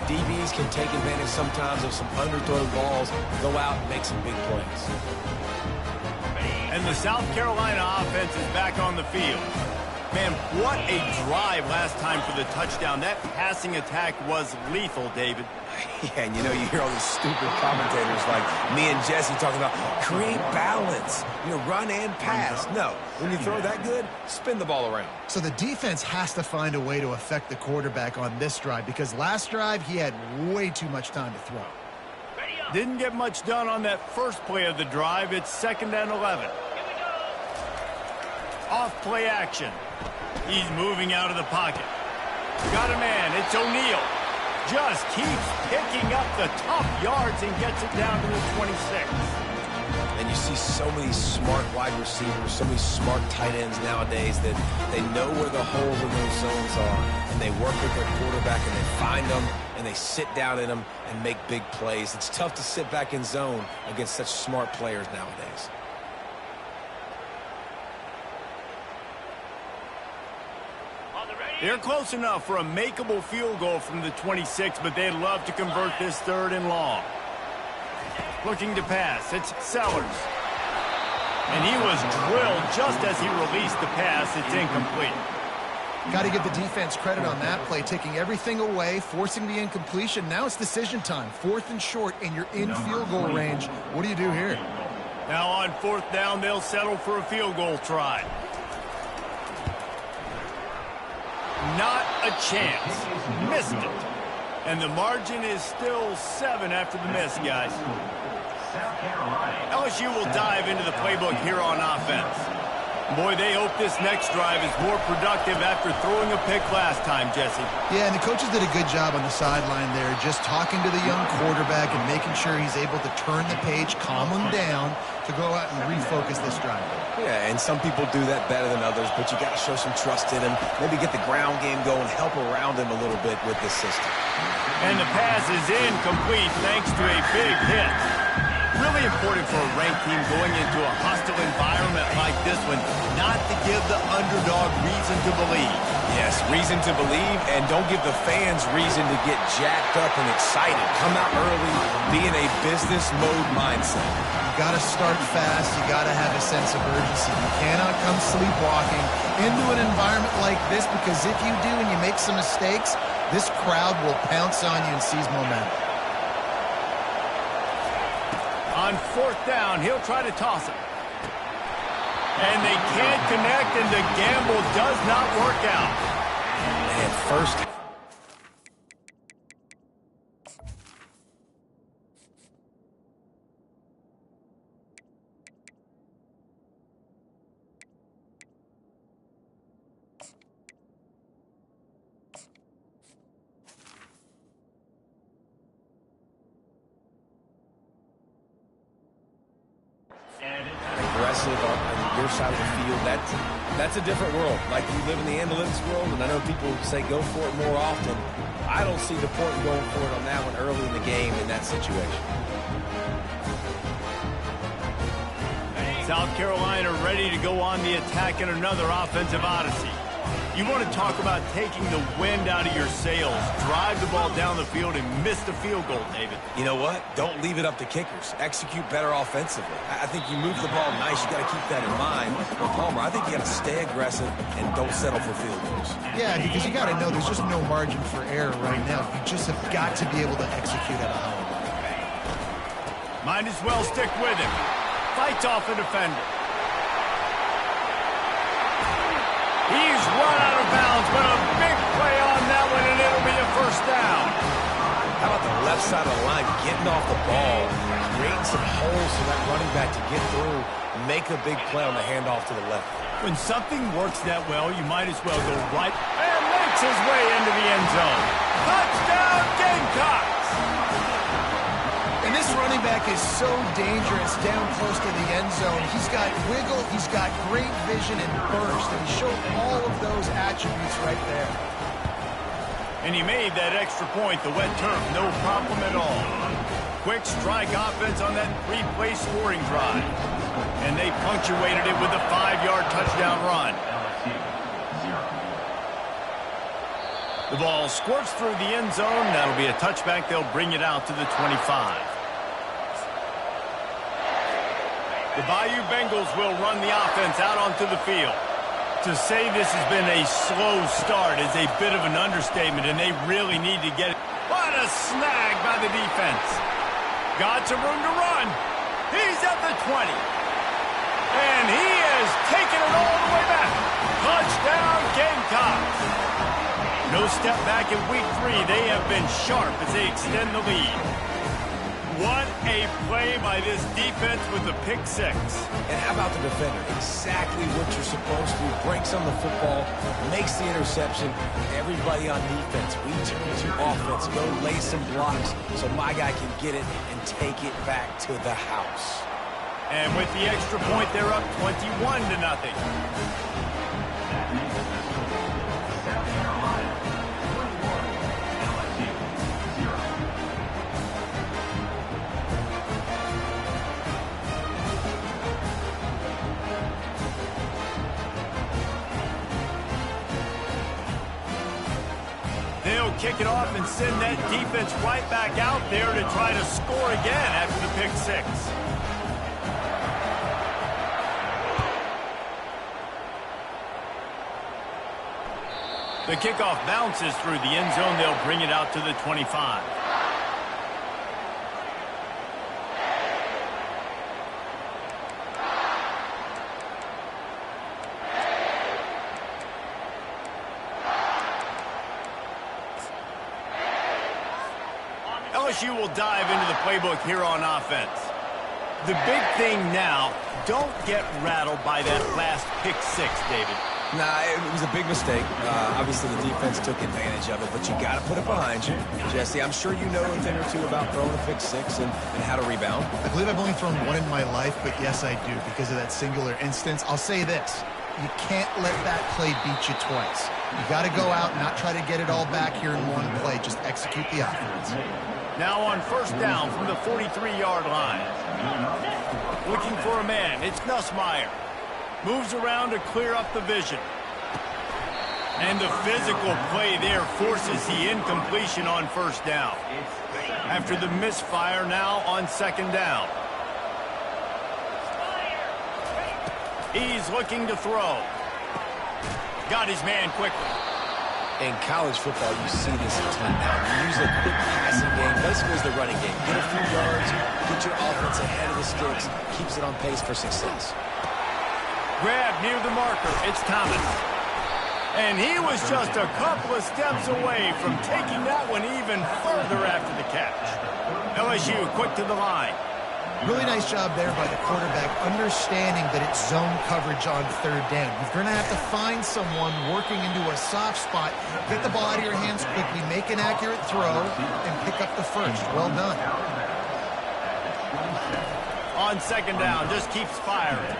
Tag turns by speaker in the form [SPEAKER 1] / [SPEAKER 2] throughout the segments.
[SPEAKER 1] DBs can take advantage sometimes of some underthrown balls, go out and make some big plays.
[SPEAKER 2] And the South Carolina offense is back on the field. Man, what a drive last time for the touchdown. That passing attack was lethal, David.
[SPEAKER 1] Yeah, and you know, you hear all these stupid commentators like me and Jesse talking about create balance, run and pass. No, when you throw that good, spin the ball around.
[SPEAKER 3] So the defense has to find a way to affect the quarterback on this drive because last drive he had way too much time to throw.
[SPEAKER 2] Didn't get much done on that first play of the drive. It's 2nd and 11. Off play action. He's moving out of the pocket. Got a man. It's O'Neal. Just keeps picking up the tough yards and gets it down to the 26.
[SPEAKER 1] And you see so many smart wide receivers, so many smart tight ends nowadays that they know where the holes in those zones are, and they work with their quarterback, and they find them, and they sit down in them and make big plays. It's tough to sit back in zone against such smart players nowadays.
[SPEAKER 2] They're close enough for a makeable field goal from the 26, but they'd love to convert this 3rd and long. Looking to pass. It's Sellers. And he was drilled just as he released the pass. It's incomplete.
[SPEAKER 3] Got to give the defense credit on that play, taking everything away, forcing the incompletion. Now it's decision time. 4th and short, and you're in field goal range. What do you do here?
[SPEAKER 2] Now on 4th down, they'll settle for a field goal try. Not a chance. Missed it. And the margin is still 7 after the miss, guys. LSU will dive into the playbook here on offense. Boy, they hope this next drive is more productive after throwing a pick last time, Jesse.
[SPEAKER 3] Yeah, and the coaches did a good job on the sideline there, just talking to the young quarterback and making sure he's able to turn the page, calm him down to go out and refocus this drive.
[SPEAKER 1] Yeah, and some people do that better than others, but you got to show some trust in him, maybe get the ground game going, help around him a little bit with this system.
[SPEAKER 2] And the pass is incomplete thanks to a big hit. Really important for a ranked team going into a hostile environment like this one, not to give the underdog reason to believe.
[SPEAKER 1] Yes, reason to believe, and don't give the fans reason to get jacked up and excited. Come out early, be in a business mode mindset.
[SPEAKER 3] You got to start fast. You got to have a sense of urgency. You cannot come sleepwalking into an environment like this, because if you do and you make some mistakes, this crowd will pounce on you and seize momentum.
[SPEAKER 2] On 4th down, he'll try to toss it. And they can't connect, and the gamble does not work out.
[SPEAKER 1] And first... aggressive on your side of the field, that's a different world. Like, you live in the analytics world, and I know people say go for it more often. I don't see the point in going for it on that one early in the game in that situation.
[SPEAKER 2] South Carolina ready to go on the attack in another offensive odyssey. You want to talk about taking the wind out of your sails. Drive the ball down the field and miss the field goal, David.
[SPEAKER 1] You know what? Don't leave it up to kickers. Execute better offensively. I think you move the ball nice. You got to keep that in mind. But Palmer, I think you got to stay aggressive and don't settle for field goals.
[SPEAKER 3] Yeah, because you got to know there's just no margin for error right now. You just have got to be able to execute at a high level.
[SPEAKER 2] Might as well stick with him. Fights off a defender. He's run out of bounds, but a big play on that one, and it'll be a 1st down.
[SPEAKER 1] How about the left side of the line getting off the ball, creating some holes for that running back to get through, make a big play on the handoff to the left.
[SPEAKER 2] When something works that well, you might as well go right and makes his way into the end zone. Touchdown, Gamecocks!
[SPEAKER 3] And this running back is so dangerous down close to the end zone. He's got wiggle, he's got great vision and burst, and he showed all of those attributes right there.
[SPEAKER 2] And he made that extra point, the wet turf, no problem at all. Quick strike offense on that 3-play scoring drive. And they punctuated it with a 5-yard touchdown run. The ball squirts through the end zone. That'll be a touchback. They'll bring it out to the 25. The Bayou Bengals will run the offense out onto the field. To say this has been a slow start is a bit of an understatement, and they really need to get it. What a snag by the defense. Got some room to run. He's at the 20. And he is taking it all the way back. Touchdown, Gamecocks. No step back in week 3. They have been sharp as they extend the lead. What a play by this defense with the pick 6.
[SPEAKER 1] And how about the defender? Exactly what you're supposed to. Breaks on the football, makes the interception. Everybody on defense, we turn to offense. Go lay some blocks so my guy can get it and take it back to the house.
[SPEAKER 2] And with the extra point, they're up 21-0. They'll kick it off and send that defense right back out there to try to score again after the pick 6. The kickoff bounces through the end zone. They'll bring it out to the 25. LSU will dive into the playbook here on offense. The big thing now, don't get rattled by that last pick 6, David.
[SPEAKER 1] Nah, it was a big mistake. Obviously, the defense took advantage of it, but you got to put it behind you. Jesse, I'm sure you know a thing or two about throwing a pick 6 and how to rebound.
[SPEAKER 3] I believe I've only thrown one in my life, but yes, I do, because of that singular instance. I'll say this. You can't let that play beat you twice. You got to go out and not try to get it all back here in one play. Just execute the offense.
[SPEAKER 2] Now on first down from the 43-yard line. Looking for a man. It's Nussmeier. Moves around to clear up the vision. And the physical play there forces the incompletion on first down. After the misfire now on second down. He's looking to throw. Got his man quickly.
[SPEAKER 1] In college football, you see this a ton now. You use a quick passing game, basically as the running game. Get a few yards, get your offense ahead of the sticks, keeps it on pace for success.
[SPEAKER 2] Grab near the marker. It's Thomas. And he was just a couple of steps away from taking that one even further after the catch. LSU quick to the line.
[SPEAKER 3] Really nice job there by the quarterback, understanding that it's zone coverage on third down. You're going to have to find someone working into a soft spot, get the ball out of your hands quickly, make an accurate throw, and pick up the first. Well done.
[SPEAKER 2] On second down, just keeps firing.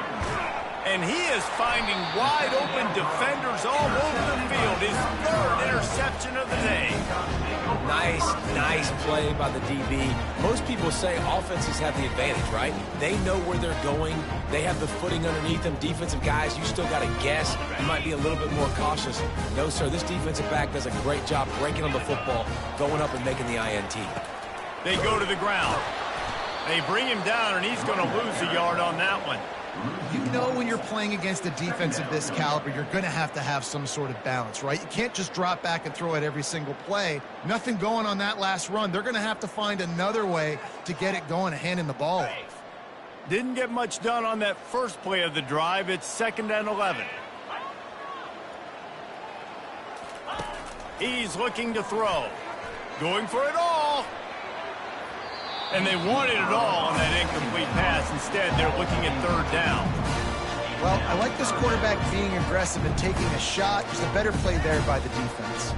[SPEAKER 2] And he is finding wide-open defenders all over the field. His third interception of the day.
[SPEAKER 1] Nice play by the DB. Most people say offenses have the advantage, right? They know where they're going. They have the footing underneath them. Defensive guys, you still got to guess. You might be a little bit more cautious. No, sir, this defensive back does a great job breaking on the football, going up and making the INT.
[SPEAKER 2] They go to the ground. They bring him down, and he's going to lose a yard on that one.
[SPEAKER 3] You know when you're playing against a defense of this caliber, you're going to have some sort of balance, right? You can't just drop back and throw it every single play. Nothing going on that last run. They're going to have to find another way to get it going and handing the ball off.
[SPEAKER 2] Didn't get much done on that first play of the drive. It's 2nd and 11. He's looking to throw. Going for it all. And they wanted it all on that incomplete pass. Instead, they're looking at third down.
[SPEAKER 3] Well, I like this quarterback being aggressive and taking a shot. Just a better play there by the defense.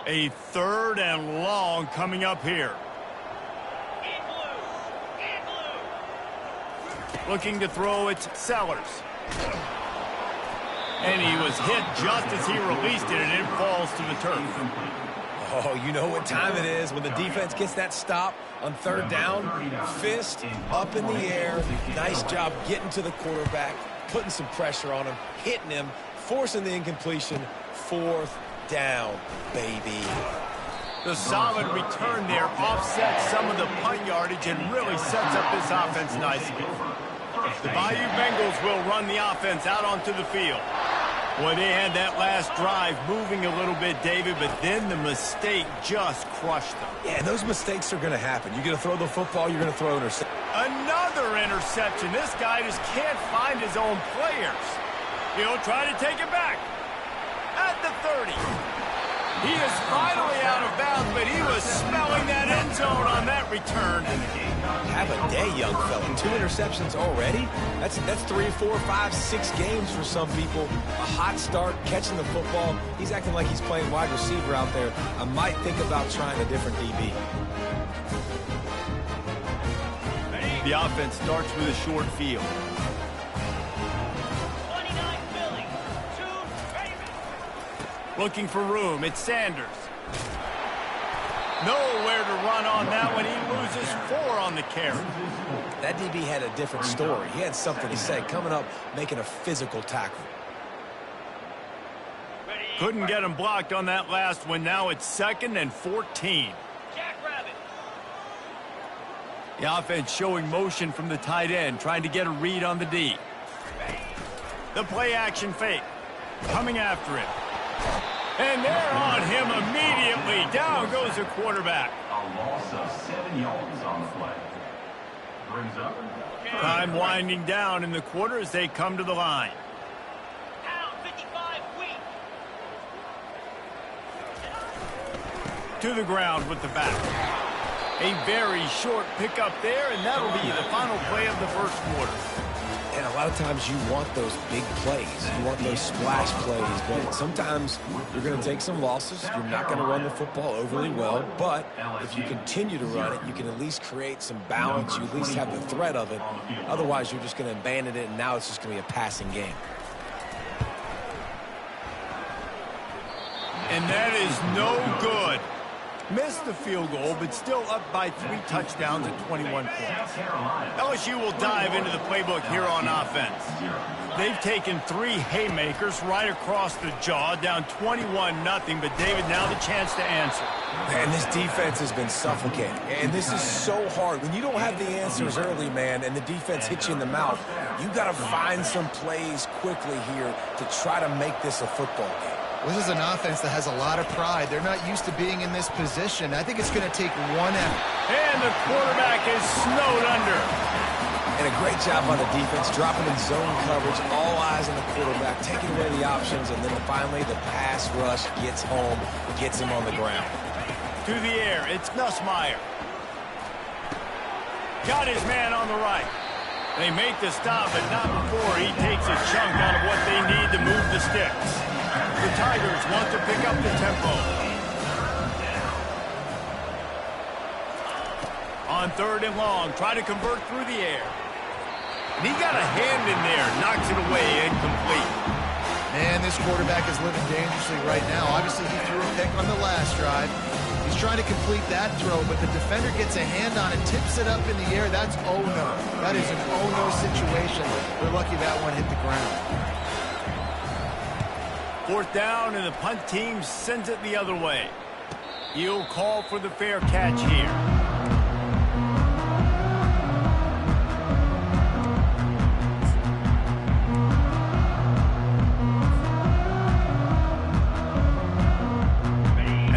[SPEAKER 2] A 3rd and long coming up here. Looking to throw, it's Sellers. And he was hit just as he released it, and it falls to the turf.
[SPEAKER 1] Oh, you know what time it is when the defense gets that stop on third down. Fist up in the air. Nice job getting to the quarterback, putting some pressure on him, hitting him, forcing the incompletion. Fourth down, baby.
[SPEAKER 2] The solid return there offsets some of the punt yardage and really sets up this offense nicely. The Bayou Bengals will run the offense out onto the field. Boy, they had that last drive moving a little bit, David, but then the mistake just crushed them.
[SPEAKER 1] Yeah, those mistakes are going to happen. You're going to throw the football, you're going to throw interception.
[SPEAKER 2] Another interception. This guy just can't find his own players. He'll try to take it back. At the 30. He is finally out of bounds, but he was smelling that end zone on that return.
[SPEAKER 1] Have a day, young fella. 2 interceptions already? That's 3, 4, 5, 6 games for some people. A hot start, catching the football. He's acting like he's playing wide receiver out there. I might think about trying a different DB.
[SPEAKER 2] The offense starts with a short field. Looking for room. It's Sanders. Nowhere to run on that one. He loses 4 on the carry.
[SPEAKER 1] That DB had a different story. He had something to say. Coming up, making a physical tackle.
[SPEAKER 2] Couldn't get him blocked on that last one. Now it's 2nd and 14. The offense showing motion from the tight end, trying to get a read on the D. The play action fake. Coming after him. And they're on him immediately. Down goes the quarterback.
[SPEAKER 4] A loss of 7 yards on the play. Brings up.
[SPEAKER 2] Time winding down in the quarter as they come to the line. To the ground with the back. A very short pickup there, and that'll be the final play of the first quarter.
[SPEAKER 1] And a lot of times you want those big plays. You want those splash plays. But sometimes you're going to take some losses. You're not going to run the football overly well. But if you continue to run it, you can at least create some balance. You at least have the threat of it. Otherwise, you're just going to abandon it, and now it's just going to be a passing game.
[SPEAKER 2] And that is no good. Missed the field goal, but still up by 3 touchdowns at 21 points. LSU will dive into the playbook here on offense. They've taken 3 haymakers right across the jaw, down 21-0, but David, now the chance to answer.
[SPEAKER 1] Man, this defense has been suffocating, and this is so hard. When you don't have the answers early, man, and the defense hits you in the mouth, you got to find some plays quickly here to try to make this a football game.
[SPEAKER 3] This is an offense that has a lot of pride. They're not used to being in this position. I think it's going to take one effort.
[SPEAKER 2] And the quarterback is snowed under.
[SPEAKER 1] And a great job on the defense, dropping in zone coverage, all eyes on the quarterback, taking away the options, and then finally the pass rush gets home, gets him on the ground.
[SPEAKER 2] To the air, it's Nussmeier. Got his man on the right. They make the stop, but not before he takes a chunk out of what they need to move the sticks. The Tigers want to pick up the tempo. On 3rd and long, try to convert through the air. And he got a hand in there, knocks it away, incomplete.
[SPEAKER 3] Man, this quarterback is living dangerously right now. Obviously, he threw a pick on the last drive. He's trying to complete that throw, but the defender gets a hand on it, tips it up in the air. That's oh-no. That is an oh-no situation. They're lucky that one hit the ground.
[SPEAKER 2] 4th down, and the punt team sends it the other way. He'll call for the fair catch here.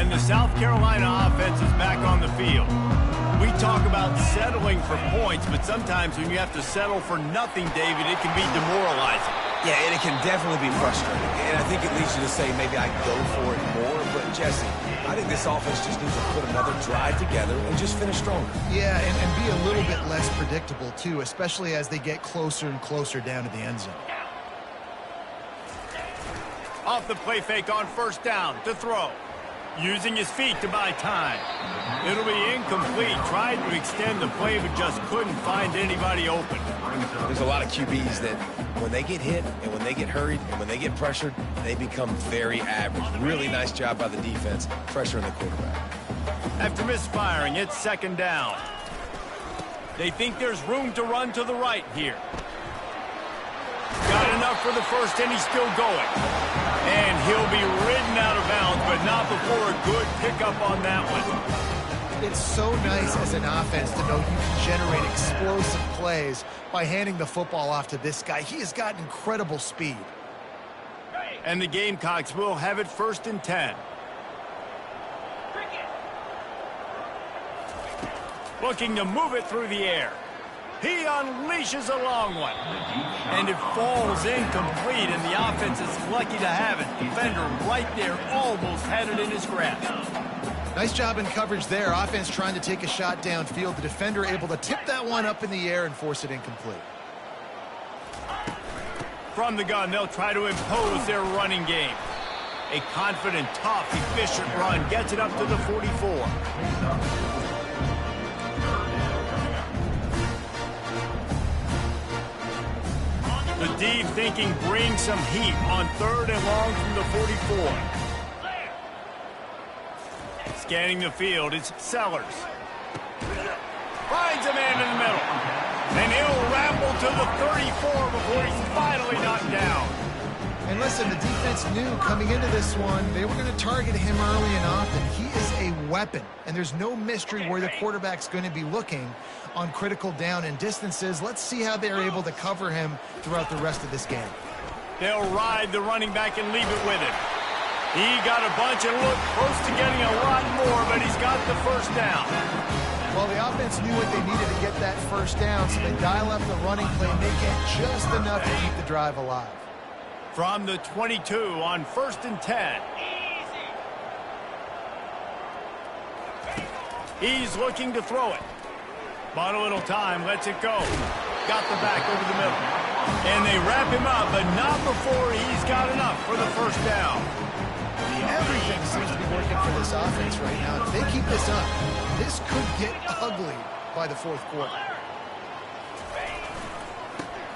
[SPEAKER 2] And the South Carolina offense is back on the field. We talk about settling for points, but sometimes when you have to settle for nothing, David, it can be demoralizing.
[SPEAKER 1] Yeah, and it can definitely be frustrating. And I think it leads you to say maybe I go for it more. But, Jesse, I think this offense just needs to put another drive together and just finish stronger.
[SPEAKER 3] Yeah, and be a little bit less predictable, too, especially as they get closer and closer down to the end zone.
[SPEAKER 2] Off the play fake on 1st down to throw. Using his feet to buy time. It'll be incomplete. Tried to extend the play, but just couldn't find anybody open.
[SPEAKER 1] There's a lot of QBs that when they get hit and when they get hurried and when they get pressured, they become very average. Really nice job by the defense, pressuring the quarterback.
[SPEAKER 2] After misfiring, it's second down. They think there's room to run to the right here. Got enough for the first, and he's still going. And he'll be ridden out of bounds, but not before a good pickup on that one.
[SPEAKER 3] It's so nice as an offense to know you can generate explosive plays by handing the football off to this guy. He has got incredible speed.
[SPEAKER 2] And the Gamecocks will have it 1st and 10. Looking to move it through the air. He unleashes a long one. And it falls incomplete, and the offense is lucky to have it. Defender right there almost had it in his grasp.
[SPEAKER 3] Nice job in coverage there. Offense trying to take a shot downfield. The defender able to tip that one up in the air and force it incomplete.
[SPEAKER 2] From the gun, they'll try to impose their running game. A confident, tough, efficient run gets it up to the 44. The deep thinking brings some heat on 3rd and long from the 44. Scanning the field, it's Sellers. Finds a man in the middle. And he'll ramble to the 34 before he's finally knocked down.
[SPEAKER 3] And listen, the defense knew coming into this one, they were going to target him early and often. He is a weapon, and there's no mystery where the quarterback's going to be looking on critical down and distances. Let's see how they're able to cover him throughout the rest of this game.
[SPEAKER 2] They'll ride the running back and leave it with him. He got a bunch and looked close to getting a lot more, but he's got the first down.
[SPEAKER 3] Well, the offense knew what they needed to get that first down, so they dial up the running play and they get just enough to keep the drive alive.
[SPEAKER 2] From the 22 on 1st and 10. He's looking to throw it. Bought a little time, lets it go. Got the back over the middle. And they wrap him up, but not before he's got enough for the first down.
[SPEAKER 3] Everything seems to be working for this offense right now. If they keep this up, this could get ugly by the 4th quarter.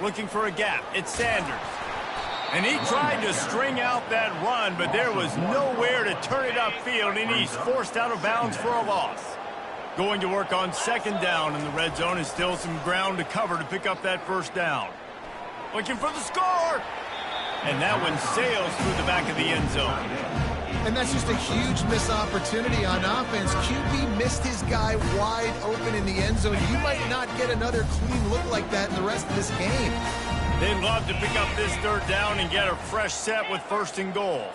[SPEAKER 2] Looking for a gap. It's Sanders. And he tried to string out that run, but there was nowhere to turn it upfield, and he's forced out of bounds for a loss. Going to work on 2nd down, and the red zone is still some ground to cover to pick up that first down. Looking for the score! And that one sails through the back of the end zone.
[SPEAKER 3] And that's just a huge missed opportunity on offense. QB missed his guy wide open in the end zone. You might not get another clean look like that in the rest of this game.
[SPEAKER 2] They'd love to pick up this 3rd down and get a fresh set with 1st and goal.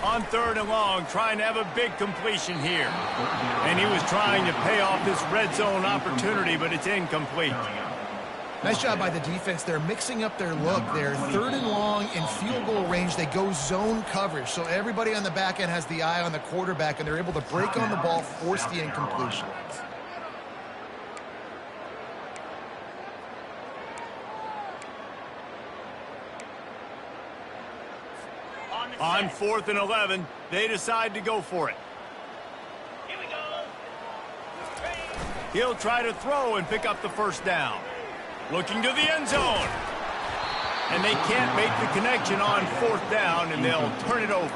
[SPEAKER 2] On 3rd and long, trying to have a big completion here. And he was trying to pay off this red zone opportunity, but it's incomplete.
[SPEAKER 3] Nice job by the defense. They're mixing up their look. They're 3rd and long in field goal range. They go zone coverage. So everybody on the back end has the eye on the quarterback, and they're able to break on the ball, force the incompletion.
[SPEAKER 2] On 4th and 11, they decide to go for it.
[SPEAKER 5] Here we go.
[SPEAKER 2] He'll try to throw and pick up the first down. Looking to the end zone. And they can't make the connection on 4th down, and they'll turn it over.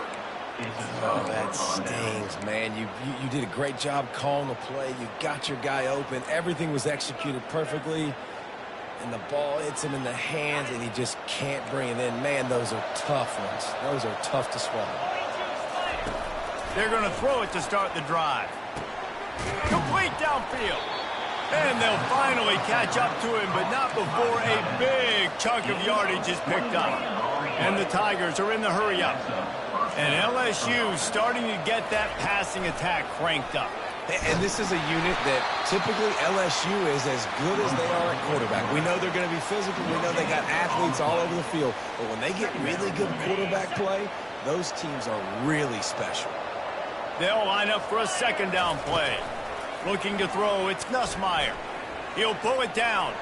[SPEAKER 1] Oh, that stings, man. You did a great job calling the play. You got your guy open. Everything was executed perfectly. And the ball hits him in the hands, and he just can't bring it in. Man, those are tough ones. Those are tough to swallow.
[SPEAKER 2] They're going to throw it to start the drive. Complete downfield. And they'll finally catch up to him, but not before a big chunk of yardage is picked up. And the Tigers are in the hurry-up. And LSU starting to get that passing attack cranked up.
[SPEAKER 1] And this is a unit that typically LSU is as good as they are at quarterback. We know they're going to be physical. We know they got athletes all over the field. But when they get really good quarterback play, those teams are really special.
[SPEAKER 2] They'll line up for a 2nd down play. Looking to throw, it's Nussmeier. He'll pull it down.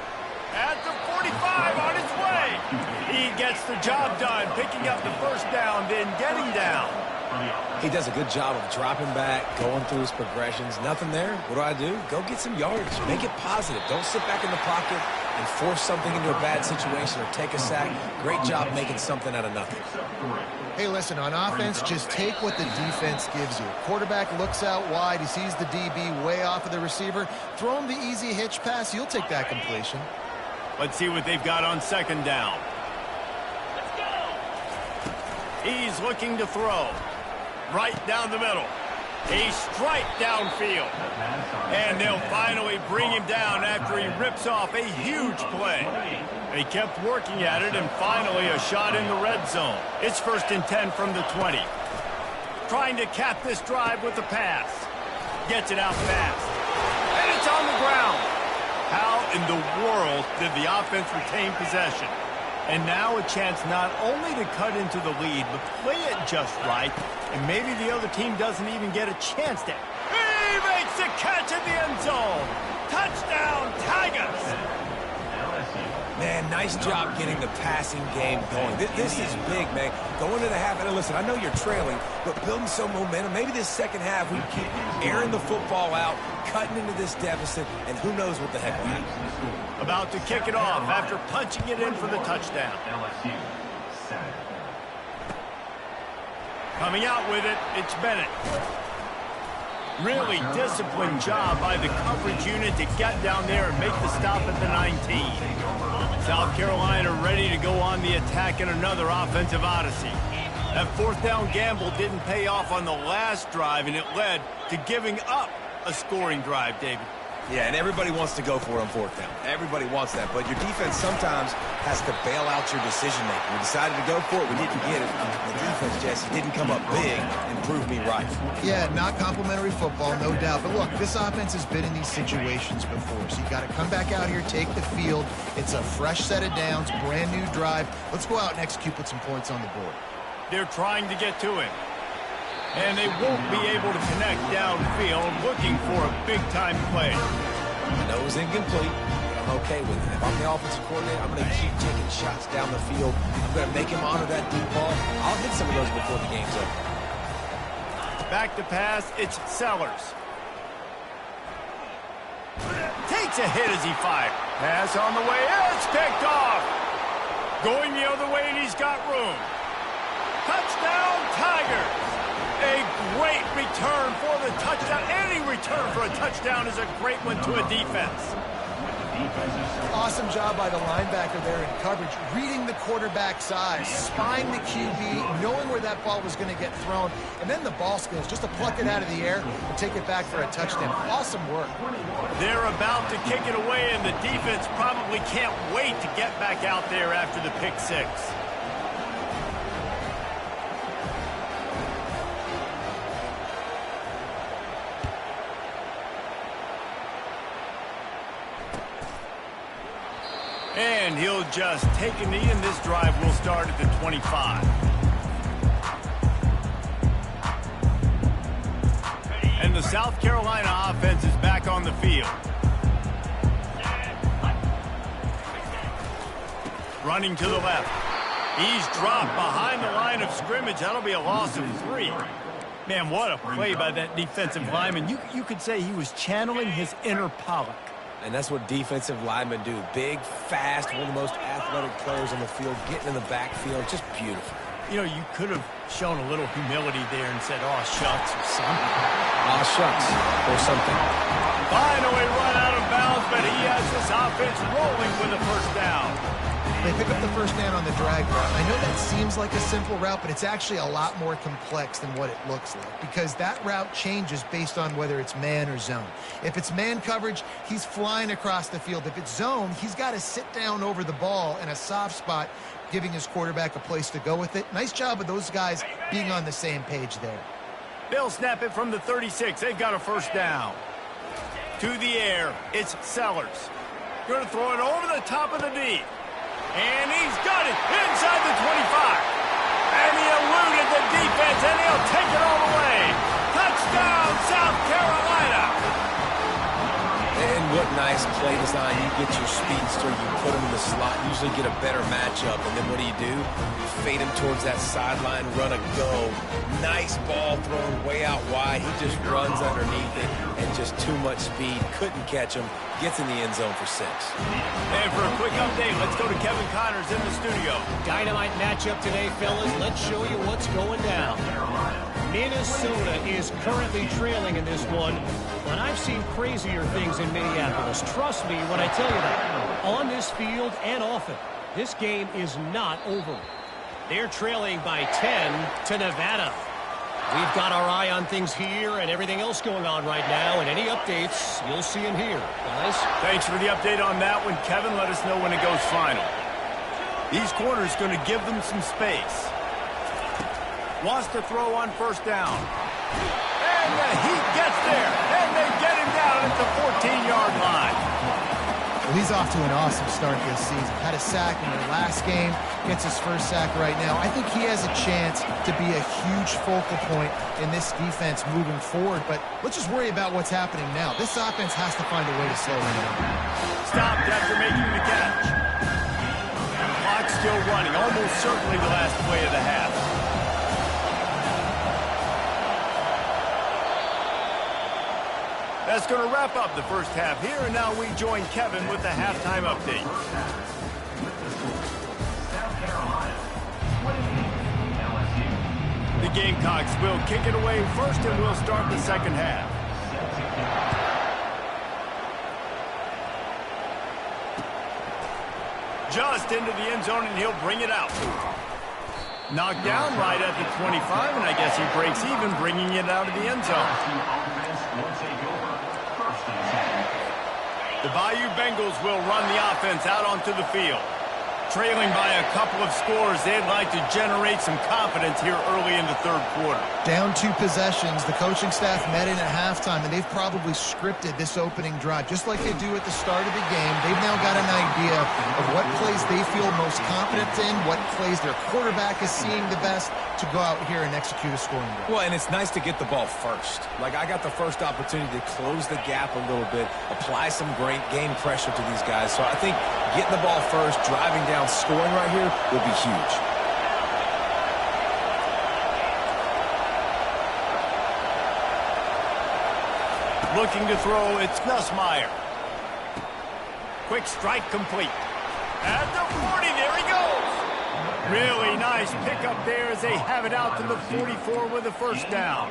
[SPEAKER 2] At the 45 on his way. He gets the job done, picking up the first down, then getting down.
[SPEAKER 4] for the offense.
[SPEAKER 1] He does a good job of dropping back, going through his progressions. Nothing there. What do? Go get some yards. Make it positive. Don't sit back in the pocket and force something into a bad situation or take a sack. Great job making something out of nothing.
[SPEAKER 3] Hey, listen, on offense, just take what the defense gives you. Quarterback looks out wide. He sees the DB way off of the receiver. Throw him the easy hitch pass. You'll take that completion.
[SPEAKER 2] Let's see what they've got on second down.
[SPEAKER 5] Let's go.
[SPEAKER 2] He's looking to throw. Right down the middle. A strike downfield. And they'll finally bring him down after he rips off a huge play. They kept working at it, and finally a shot in the red zone. It's 1st and 10 from the 20. Trying to cap this drive with the pass. Gets it out fast. And it's on the ground. How in the world did the offense retain possession? And now a chance not only to cut into the lead, but play it just right. And maybe the other team doesn't even get a chance to. He makes the catch in the end zone. Touchdown, Tigers.
[SPEAKER 1] Man, nice job getting the passing game going. This is big, man. Going to the half, and listen, I know you're trailing, but building some momentum. Maybe this second half we keep airing the football out, cutting into this deficit, and who knows what the heck will happen.
[SPEAKER 2] About to kick it off after punching it in for the touchdown.
[SPEAKER 4] LSU set.
[SPEAKER 2] Coming out with it, it's Bennett. Really disciplined job by the coverage unit to get down there and make the stop at the 19. South Carolina ready to go on the attack in another offensive odyssey. That 4th down gamble didn't pay off on the last drive, and it led to giving up a scoring drive, David.
[SPEAKER 1] Yeah, and everybody wants to go for it on 4th down. Everybody wants that, but your defense sometimes has to bail out your decision-making. We decided to go for it. We didn't get it. The defense, Jesse, didn't come up big and prove me right.
[SPEAKER 3] Yeah, not complimentary football, no doubt. But look, this offense has been in these situations before, so you got to come back out here, take the field. It's a fresh set of downs, brand new drive. Let's go out and execute, put some points on the board.
[SPEAKER 2] They're trying to get to him. And they won't be able to connect downfield, looking for a big-time play.
[SPEAKER 1] I know it was incomplete, but I'm okay with it. If I'm the offensive coordinator, I'm going to keep taking shots down the field. I'm going to make him honor that deep ball. I'll hit some of those before the game's over.
[SPEAKER 2] Back to pass, it's Sellers. Takes a hit as he fires. Pass on the way, it's picked off. Going the other way, and he's got room. Touchdown, Tigers. A great return for the touchdown. Any return for a touchdown is a great one to a defense.
[SPEAKER 3] Awesome job by the linebacker there in coverage, reading the quarterback's eyes, spying the QB, knowing where that ball was going to get thrown, and then the ball skills, just to pluck it out of the air and take it back for a touchdown. Awesome work.
[SPEAKER 2] They're about to kick it away, and the defense probably can't wait to get back out there after the pick six. And he'll just take a knee, and this drive will start at the 25. And the South Carolina offense is back on the field. Running to the left. He's dropped behind the line of scrimmage. That'll be a loss of 3. Man, what a play by that defensive lineman. You could say he was channeling his inner Pollock.
[SPEAKER 1] And that's what defensive linemen do. Big, fast, one of the most athletic players on the field, getting in the backfield. Just beautiful.
[SPEAKER 2] You know, you could have shown a little humility there and said, "Oh, shucks," or something.
[SPEAKER 1] Aw, shucks, or something.
[SPEAKER 2] Finally run out of bounds, but he has this offense rolling with a 1st down.
[SPEAKER 3] They pick up the 1st down on the drag route. I know that seems like a simple route, but it's actually a lot more complex than what it looks like, because that route changes based on whether it's man or zone. If it's man coverage, he's flying across the field. If it's zone, he's got to sit down over the ball in a soft spot, giving his quarterback a place to go with it. Nice job of those guys being on the same page there.
[SPEAKER 2] They'll snap it from the 36. They've got a 1st down. To the air, it's Sellers. Going to throw it over the top of the D. And he's got it inside the 25. And he eluded the defense, and he'll take it all the way. Touchdown, South Carolina.
[SPEAKER 1] And what nice play design. You get your speedster, you put him in the slot, usually get a better matchup. And then what do? You fade him towards that sideline, run a go. Nice ball thrown way out wide. He just runs underneath it and just too much speed. Couldn't catch him. Gets in the end zone for 6.
[SPEAKER 2] And for a quick update, let's go to Kevin Connors in the studio.
[SPEAKER 6] Dynamite matchup today, fellas. Let's show you what's going down. Minnesota is currently trailing in this one, but I've seen crazier things in Minneapolis. Trust me when I tell you that. On this field and off it, this game is not over. They're trailing by 10 to Nevada. We've got our eye on things here and everything else going on right now, and any updates you'll see in here, guys.
[SPEAKER 2] Thanks for the update on that one, Kevin. Let us know when it goes final. These corners going to give them some space. Wants to throw on first down. And he gets there, and they get him down at the 14-yard line.
[SPEAKER 3] Well, he's off to an awesome start this season. Had a sack in the last game, gets his first sack right now. I think he has a chance to be a huge focal point in this defense moving forward, but let's just worry about what's happening now. This offense has to find a way to slow him down.
[SPEAKER 2] Stopped after making the catch. Clock still running, almost certainly the last play of the half. That's going to wrap up the first half here, and now we join Kevin with the halftime update. The Gamecocks will kick it away first, and we'll start the second half. Just into the end zone, and he'll bring it out. Knocked down right at the 25, and I guess he breaks even, bringing it out of the end zone. The Bayou Bengals will run the offense out onto the field. Trailing by a couple of scores, they'd like to generate some confidence here early in the third quarter.
[SPEAKER 3] Down 2 possessions, the coaching staff met in at halftime, and they've probably scripted this opening drive, just like they do at the start of the game. They've now got an idea of what plays they feel most confident in, what plays their quarterback is seeing the best to go out here and execute a scoring drive.
[SPEAKER 1] Well, and it's nice to get the ball first. Like, I got the first opportunity to close the gap a little bit, apply some great game pressure to these guys. So I think getting the ball first, driving down, scoring right here will be huge.
[SPEAKER 2] Looking to throw, it's Nussmeier. Quick strike complete. At the 40, there he goes. Really nice pickup there as they have it out to the 44 with a first down.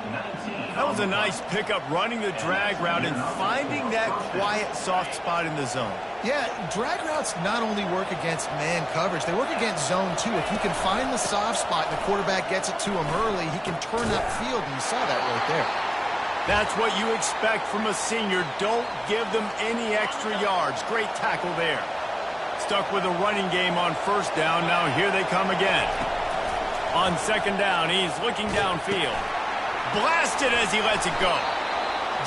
[SPEAKER 2] That was a nice pickup, running the drag route and finding that quiet, soft spot in the zone.
[SPEAKER 3] Yeah, drag routes not only work against man coverage, they work against zone too. If you can find the soft spot and the quarterback gets it to him early, he can turn upfield, and you saw that right there.
[SPEAKER 2] That's what you expect from a senior. Don't give them any extra yards. Great tackle there. Stuck with a running game on first down. Now here they come again. On second down, he's looking downfield. Blasted as he lets it go.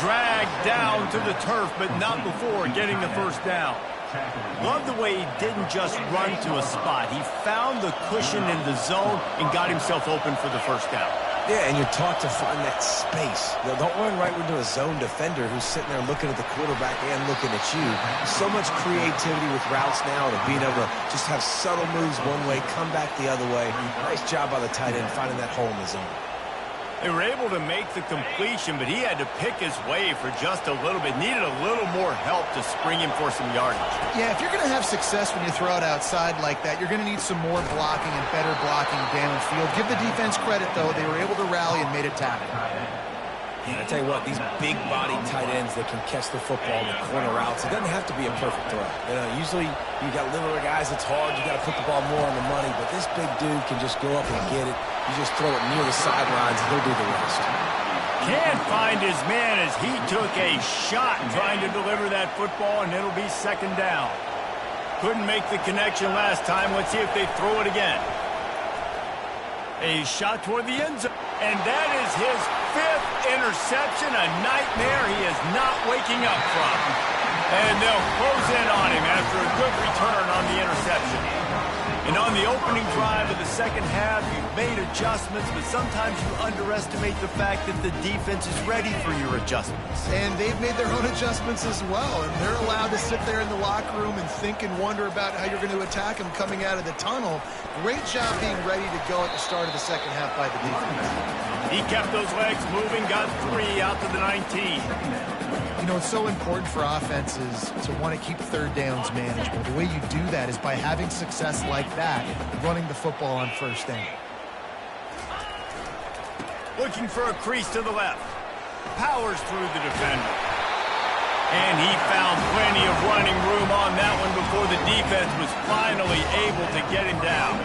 [SPEAKER 2] Dragged down to the turf, but not before getting the first down. Love the way he didn't just run to a spot. He found the cushion in the zone and got himself open for the first down.
[SPEAKER 1] Yeah, and you're taught to find that space. Now, don't run right into a zone defender who's sitting there looking at the quarterback and looking at you. So much creativity with routes now, to being able to just have subtle moves one way, come back the other way. Nice job by the tight end finding that hole in the zone.
[SPEAKER 2] They were able to make the completion, but he had to pick his way for just a little bit. Needed a little more help to spring him for some yardage.
[SPEAKER 3] Yeah, if you're going to have success when you throw it outside like that, you're going to need some more blocking and better blocking downfield. Give the defense credit, though. They were able to rally and made it tackle.
[SPEAKER 1] I tell you what, these big-bodied tight ends that can catch the football in the corner routes, it doesn't have to be a perfect throw. You know, usually you got littler guys, it's hard, you got to put the ball more on the money, but this big dude can just go up and get it. You just throw it near the sidelines, and he'll do the rest.
[SPEAKER 2] Can't find his man as he took a shot trying to deliver that football, and it'll be second down. Couldn't make the connection last time. Let's see if they throw it again. A shot toward the end zone, and that is his 5th interception, a nightmare he is not waking up from. And they'll close in on him after a good return on the interception. And on the opening drive of the second half, you've made adjustments, but sometimes you underestimate the fact that the defense is ready for your adjustments.
[SPEAKER 3] And they've made their own adjustments as well, and they're allowed to sit there in the locker room and think and wonder about how you're going to attack them coming out of the tunnel. Great job being ready to go at the start of the second half by the defense.
[SPEAKER 2] He kept those legs moving, got 3 out to the 19.
[SPEAKER 3] You know, it's so important for offenses to want to keep third downs manageable. The way you do that is by having success like that, running the football on first down.
[SPEAKER 2] Looking for a crease to the left. Powers through the defender. And he found plenty of running room on that one before the defense was finally able to get him down.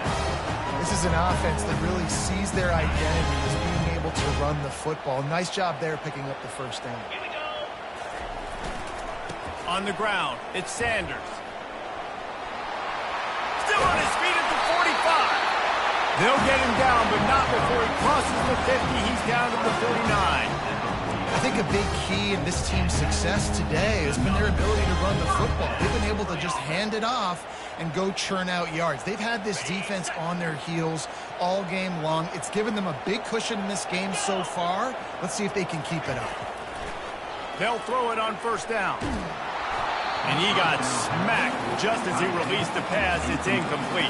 [SPEAKER 3] This is an offense that really sees their identity as being able to run the football. Nice job there picking up the first down.
[SPEAKER 2] On the ground, it's Sanders. Still on his feet at the 45. They'll get him down, but not before he crosses the 50. He's down to the 49.
[SPEAKER 3] I think a big key in this team's success today has been their ability to run the football. They've been able to just hand it off and go churn out yards. They've had this defense on their heels all game long. It's given them a big cushion in this game so far. Let's see if they can keep it up.
[SPEAKER 2] They'll throw it on first down. And he got smacked just as he released the pass. It's incomplete.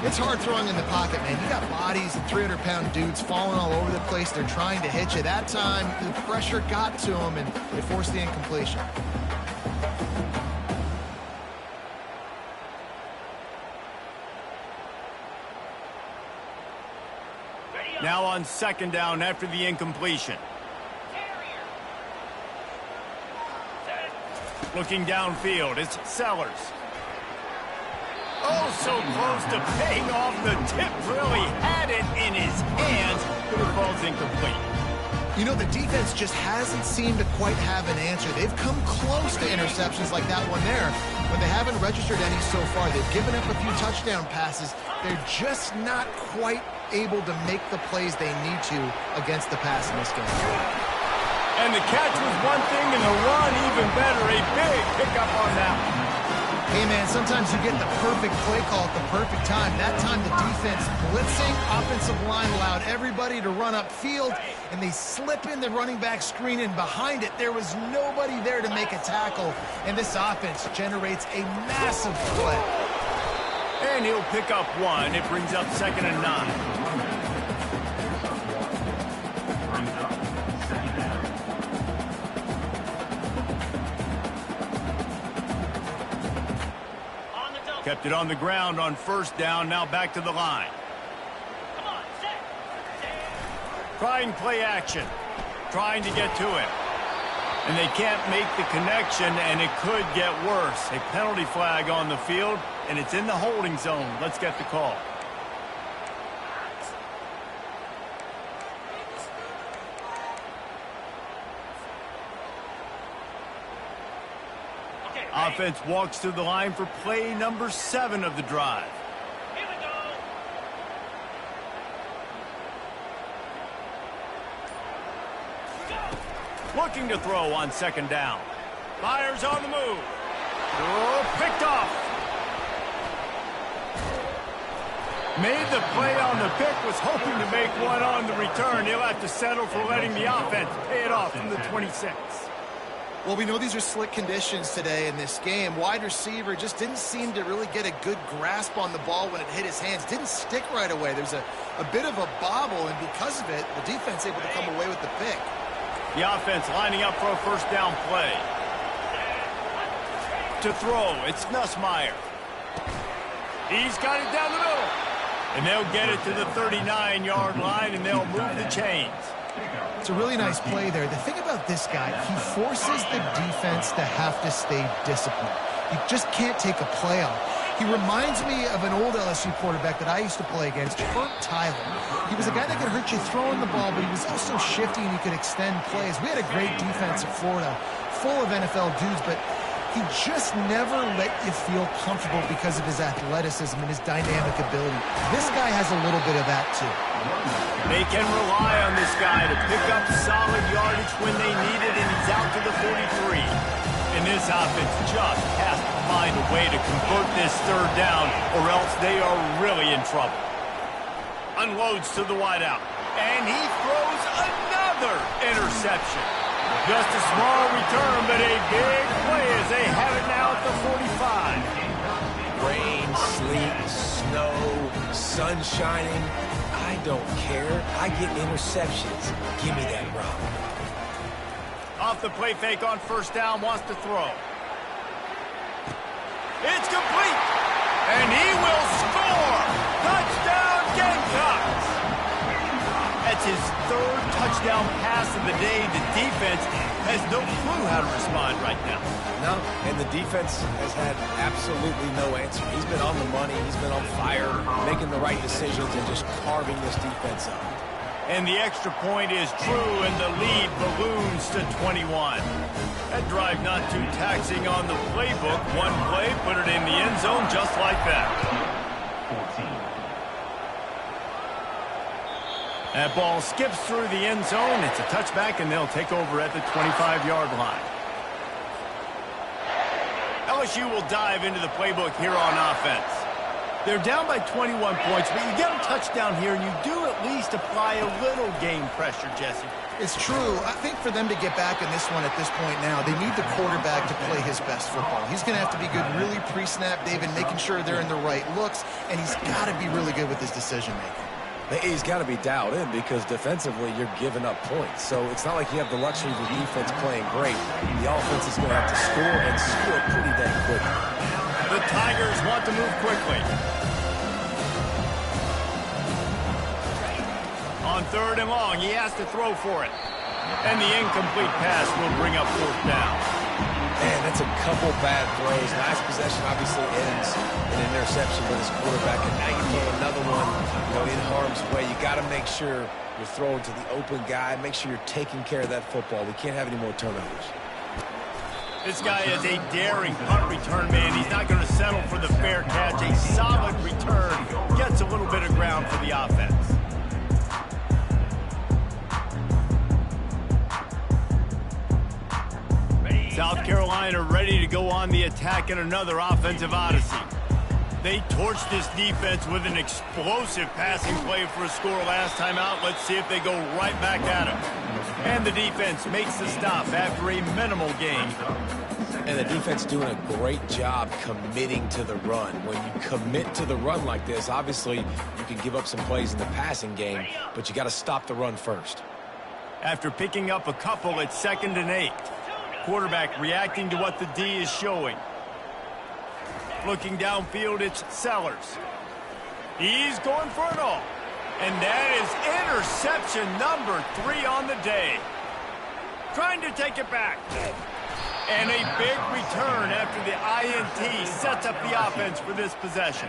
[SPEAKER 3] It's hard throwing in the pocket, man. You got bodies and 300-pound dudes falling all over the place. They're trying to hit you. That time, the pressure got to them, and it forced the incompletion.
[SPEAKER 2] Now on second down after the incompletion. Looking downfield, it's Sellers. Oh, so close to paying off. The tip really had it in his hands, but it falls incomplete.
[SPEAKER 3] You know, the defense just hasn't seemed to quite have an answer. They've come close to interceptions like that one there, but they haven't registered any so far. They've given up a few touchdown passes. They're just not quite able to make the plays they need to against the pass in this game.
[SPEAKER 2] And the catch was one thing, and the run even better. A big pickup on that one.
[SPEAKER 3] Hey, man, sometimes you get the perfect play call at the perfect time. That time the defense blitzing, offensive line allowed everybody to run upfield, and they slip in the running back screen, and behind it, there was nobody there to make a tackle, and this offense generates a massive play.
[SPEAKER 2] And he'll pick up 1. It brings up 2nd and 9. Kept it on the ground on first down, now back to the line.
[SPEAKER 5] Come on, set.
[SPEAKER 2] Trying play action, trying to get to him. And they can't make the connection, and it could get worse. A penalty flag on the field, and it's in the holding zone. Let's get the call. Offense walks to the line for play number 7 of the drive.
[SPEAKER 5] Here we go.
[SPEAKER 2] Looking to throw on second down. Fires on the move. Oh, picked off. Made the play on the pick, was hoping to make one on the return. He'll have to settle for letting the offense pay it off from the 26.
[SPEAKER 3] Well, we know these are slick conditions today in this game. Wide receiver just didn't seem to really get a good grasp on the ball when it hit his hands. Didn't stick right away. There's a bit of a bobble, and because of it, the defense able to come away with the pick.
[SPEAKER 2] The offense lining up for a first down play. To throw, it's Nussmeier. He's got it down the middle. And they'll get it to the 39-yard line, and they'll move the chains.
[SPEAKER 3] It's a really nice play there. The thing about this guy, he forces the defense to have to stay disciplined. You just can't take a play off. He reminds me of an old LSU quarterback that I used to play against, Burt Tyler. He was a guy that could hurt you throwing the ball, but he was also shifty and he could extend plays. We had a great defense at Florida, full of NFL dudes, but he just never let you feel comfortable because of his athleticism and his dynamic ability. This guy has a little bit of that too.
[SPEAKER 2] They can rely on this guy to pick up solid yardage when they need it, and he's out to the 43. And this offense just has to find a way to convert this third down, or else they are really in trouble. Unloads to the wideout. And he throws another interception. Just a small return, but a big play as they have it now at the 45.
[SPEAKER 1] Rain, sleet, snow, sun shining. I don't care. I get interceptions. Give me that rock.
[SPEAKER 2] Off the play fake on first down, wants to throw. It's complete. And he will score. Touchdown Gamecocks. That's his third touchdown pass of the day. The defense has no clue how to respond right now.
[SPEAKER 1] No, and the defense has had absolutely no answer. He's been on the money. He's been on fire, making the right decisions and just carving this defense up.
[SPEAKER 2] And the extra point is true, and the lead balloons to 21. That drive not too taxing on the playbook. One play, put it in the end zone just like that.
[SPEAKER 4] 14.
[SPEAKER 2] That ball skips through the end zone. It's a touchback, and they'll take over at the 25-yard line. LSU will dive into the playbook here on offense. They're down by 21 points, but you get a touchdown here, and you do at least apply a little game pressure, Jesse.
[SPEAKER 3] It's true. I think for them to get back in this one at this point now, they need the quarterback to play his best football. He's going to have to be good really pre-snap, David, making sure they're in the right looks, and he's got to be really good with his decision-making.
[SPEAKER 1] He's got to be dialed in because defensively you're giving up points. So it's not like you have the luxury of the defense playing great. The offense is going to have to score and score pretty dang quickly.
[SPEAKER 2] The Tigers want to move quickly. On third and long, he has to throw for it. And the incomplete pass will bring up fourth down.
[SPEAKER 1] Man, that's a couple bad throws. Last possession obviously ends in an interception with his quarterback, and now you throw another one, in harm's way. You got to make sure you're throwing to the open guy. Make sure you're taking care of that football. We can't have any more turnovers.
[SPEAKER 2] This guy is a daring punt return man. He's not going to settle for the fair catch. A solid return gets a little bit of ground for the offense. South Carolina ready to go on the attack in another offensive odyssey. They torched this defense with an explosive passing play for a score last time out. Let's see if they go right back at him. And the defense makes the stop after a minimal gain.
[SPEAKER 1] And the defense doing a great job committing to the run. When you commit to the run like this, obviously you can give up some plays in the passing game, but you got to stop the run first.
[SPEAKER 2] After picking up a couple, it's 2nd and 8. Quarterback reacting to what the D is showing. Looking downfield, it's Sellers. He's going for it all. And that is interception number 3 on the day. Trying to take it back. And a big return after the INT sets up the offense for this possession.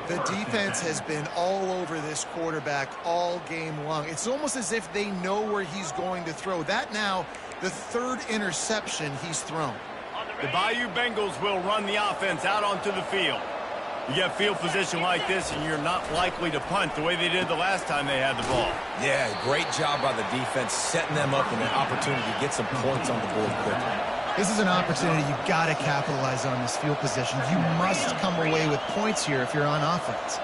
[SPEAKER 3] The defense has been all over this quarterback all game long. It's almost as if they know where he's going to throw. That now, the 3rd interception he's thrown.
[SPEAKER 2] The Bayou Bengals will run the offense out onto the field. You get field position like this, and you're not likely to punt the way they did the last time they had the ball.
[SPEAKER 1] Yeah, great job by the defense, setting them up in an opportunity to get some points on the board quickly.
[SPEAKER 3] This is an opportunity you've got to capitalize on this field position. You must come away with points here if you're on offense.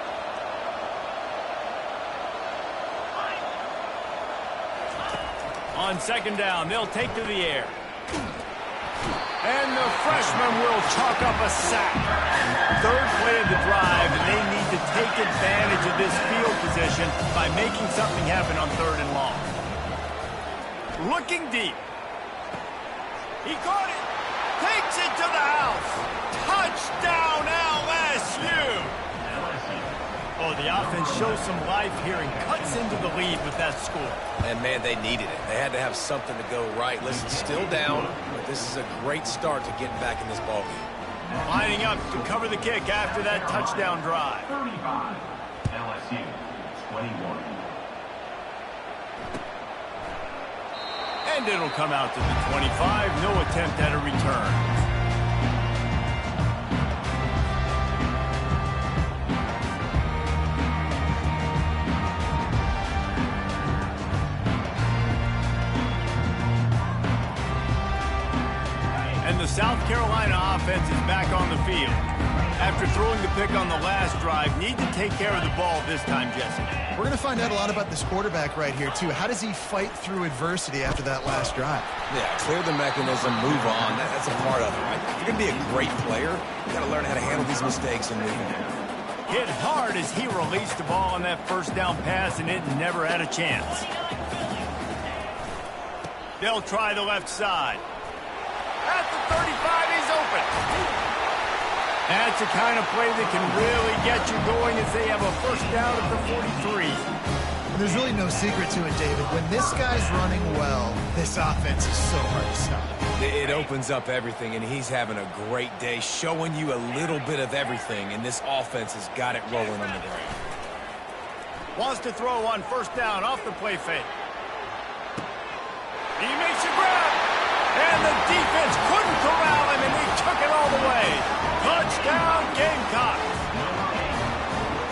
[SPEAKER 2] On 2nd down, they'll take to the air. And the freshman will chalk up a sack. 3rd play of the drive, and they need to take advantage of this field position by making something happen on 3rd and long. Looking deep. He caught it. Takes it to the house. Touchdown, LSU. Oh, the offense shows some life here and cuts into the lead with that score.
[SPEAKER 1] And, man, they needed it. They had to have something to go right. Listen, still down, but this is a great start to getting back in this ballgame.
[SPEAKER 2] Lining up to cover the kick after that touchdown drive.
[SPEAKER 4] 35. LSU 21.
[SPEAKER 2] And it'll come out to the 25. No attempt at a return. South Carolina offense is back on the field. After throwing the pick on the last drive, need to take care of the ball this time, Jesse.
[SPEAKER 3] We're going to find out a lot about this quarterback right here, too. How does he fight through adversity after that last drive?
[SPEAKER 1] Yeah, clear the mechanism, move on. That's a part of it, right? If you're going to be a great player, you got to learn how to handle these mistakes and move on.
[SPEAKER 2] Hit hard as he released the ball on that first down pass, and it never had a chance. They'll try the left side. At the 35, he's open. That's the kind of play that can really get you going as they have a first down at the 43.
[SPEAKER 3] There's really no secret to it, David. When this guy's running well, this offense is so hard to stop.
[SPEAKER 1] It opens up everything, and he's having a great day, showing you a little bit of everything, and this offense has got it rolling on the ground.
[SPEAKER 2] Wants to throw on first down off the play fake. He makes a grab, and the defense couldn't corral him, and he took it all the way. Touchdown, Gamecocks.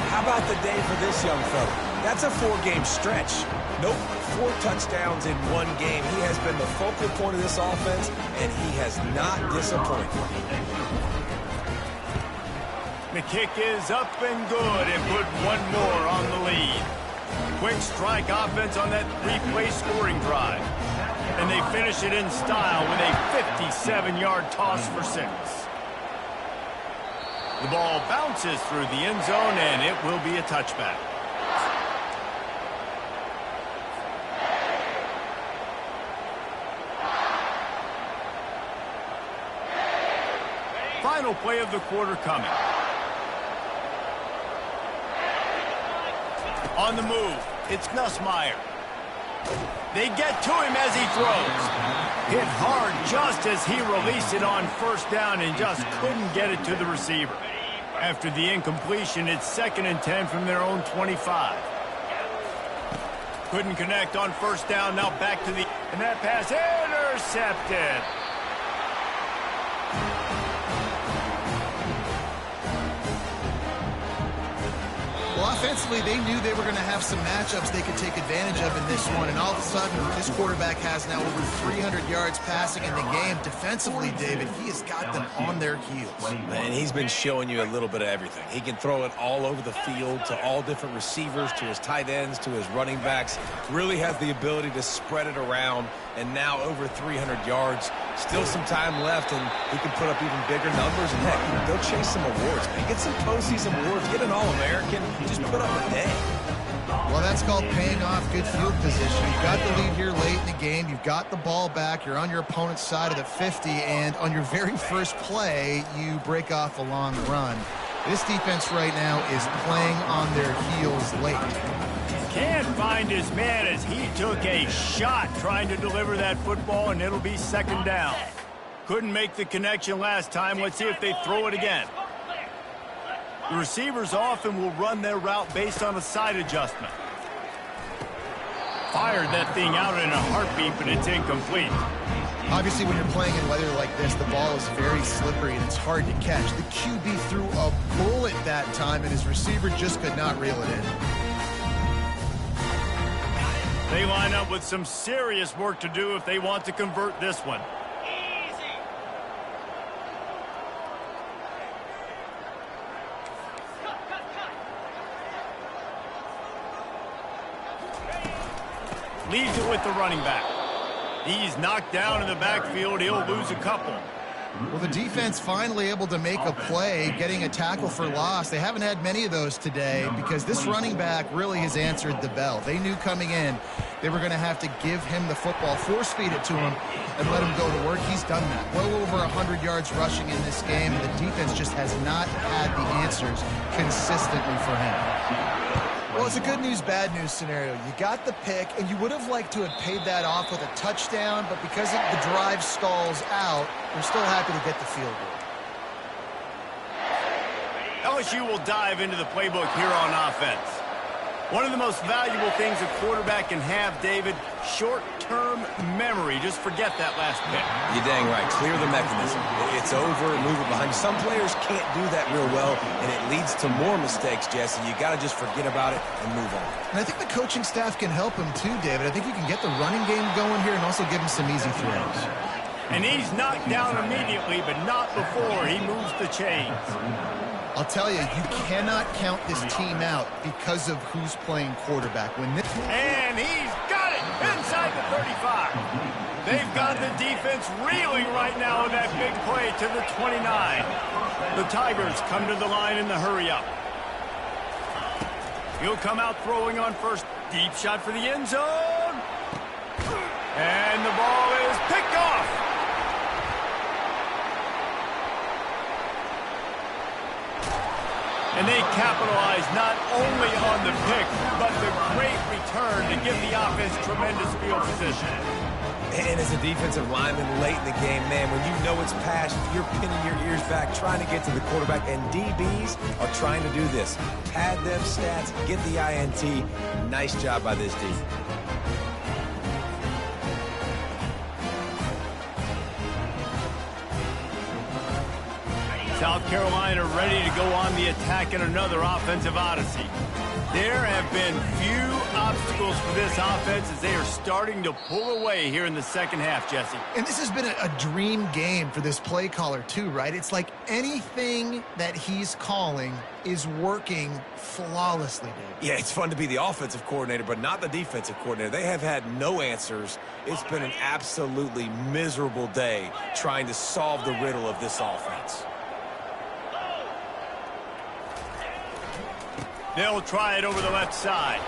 [SPEAKER 1] How about the day for this young fella? That's a 4-game stretch. Nope, 4 touchdowns in 1 game. He has been the focal point of this offense, and he has not disappointed.
[SPEAKER 2] The kick is up and good, and put 1 more on the lead. Quick strike offense on that 3-play scoring drive. And they finish it in style with a 57-yard toss for 6. The ball bounces through the end zone, and it will be a touchback. Final play of the quarter coming. On the move, it's Nussmeier. They get to him as he throws. Hit hard just as he released it on first down and just couldn't get it to the receiver. After the incompletion, it's 2nd and 10 from their own 25. Couldn't connect on first down, now back to the... And that pass intercepted.
[SPEAKER 3] Well, offensively, they knew they were going to have some matchups they could take advantage of in this one, and all of a sudden, this quarterback has now over 300 yards passing in the game. Defensively, David, he has got them on their heels.
[SPEAKER 1] And he's been showing you a little bit of everything. He can throw it all over the field to all different receivers, to his tight ends, to his running backs. Really has the ability to spread it around, and now over 300 yards. Still some time left, and he can put up even bigger numbers. And heck, go chase some awards, man. Get some postseason awards. Get an All-American. Just put up a day.
[SPEAKER 3] Well, that's called paying off good field position. You've got the lead here late in the game. You've got the ball back. You're on your opponent's side of the 50, and on your very first play, you break off a long run. This defense right now is playing on their heels late.
[SPEAKER 2] Can't find his man as he took a shot trying to deliver that football, and it'll be 2nd down. Couldn't make the connection last time. Let's see if they throw it again. The receivers often will run their route based on a side adjustment. Fired that thing out in a heartbeat, but it's incomplete.
[SPEAKER 3] Obviously, when you're playing in weather like this, the ball is very slippery and it's hard to catch. The QB threw a bullet that time, and his receiver just could not reel it in.
[SPEAKER 2] They line up with some serious work to do if they want to convert this one. Leaves it with the running back. He's knocked down in the backfield. He'll lose a couple.
[SPEAKER 3] Well, the defense finally able to make a play, getting a tackle for loss. They haven't had many of those today because this running back really has answered the bell. They knew coming in they were going to have to give him the football, force feed it to him, and let him go to work. He's done that. Well over 100 yards rushing in this game, and the defense just has not had the answers consistently for him. Well, it's a good news, bad news scenario. You got the pick, and you would have liked to have paid that off with a touchdown, but because the drive stalls out, they're still happy to get the field goal.
[SPEAKER 2] LSU will dive into the playbook here on offense. One of the most valuable things a quarterback can have, David, short-term memory. Just forget that last pick.
[SPEAKER 1] You're dang right. Clear the mechanism. It's over, move it behind. Some players can't do that real well, and it leads to more mistakes, Jesse. You got to just forget about it and move on.
[SPEAKER 3] And I think the coaching staff can help him too, David. I think you can get the running game going here and also give him some easy throws.
[SPEAKER 2] And he's knocked down immediately, but not before he moves the chains.
[SPEAKER 3] I'll tell you, you cannot count this team out because of who's playing quarterback.
[SPEAKER 2] And he's got it inside the 35. They've got the defense reeling right now with that big play to the 29. The Tigers come to the line in the hurry-up. He'll come out throwing on first. Deep shot for the end zone. And the ball is picked off. And they capitalize not only on the pick, but the great return to give the offense tremendous field position.
[SPEAKER 1] And as a defensive lineman late in the game, man, when you know it's past, you're pinning your ears back, trying to get to the quarterback, and DBs are trying to do this. Pad them stats, get the INT. Nice job by this D.
[SPEAKER 2] South Carolina ready to go on the attack in another offensive odyssey. There have been few obstacles for this offense as they are starting to pull away here in the second half, Jesse.
[SPEAKER 3] And this has been a dream game for this play caller too, right? It's like anything that he's calling is working flawlessly, Dave.
[SPEAKER 1] Yeah, it's fun to be the offensive coordinator, but not the defensive coordinator. They have had no answers. It's been an absolutely miserable day trying to solve the riddle of this offense.
[SPEAKER 2] They'll try it over the left side.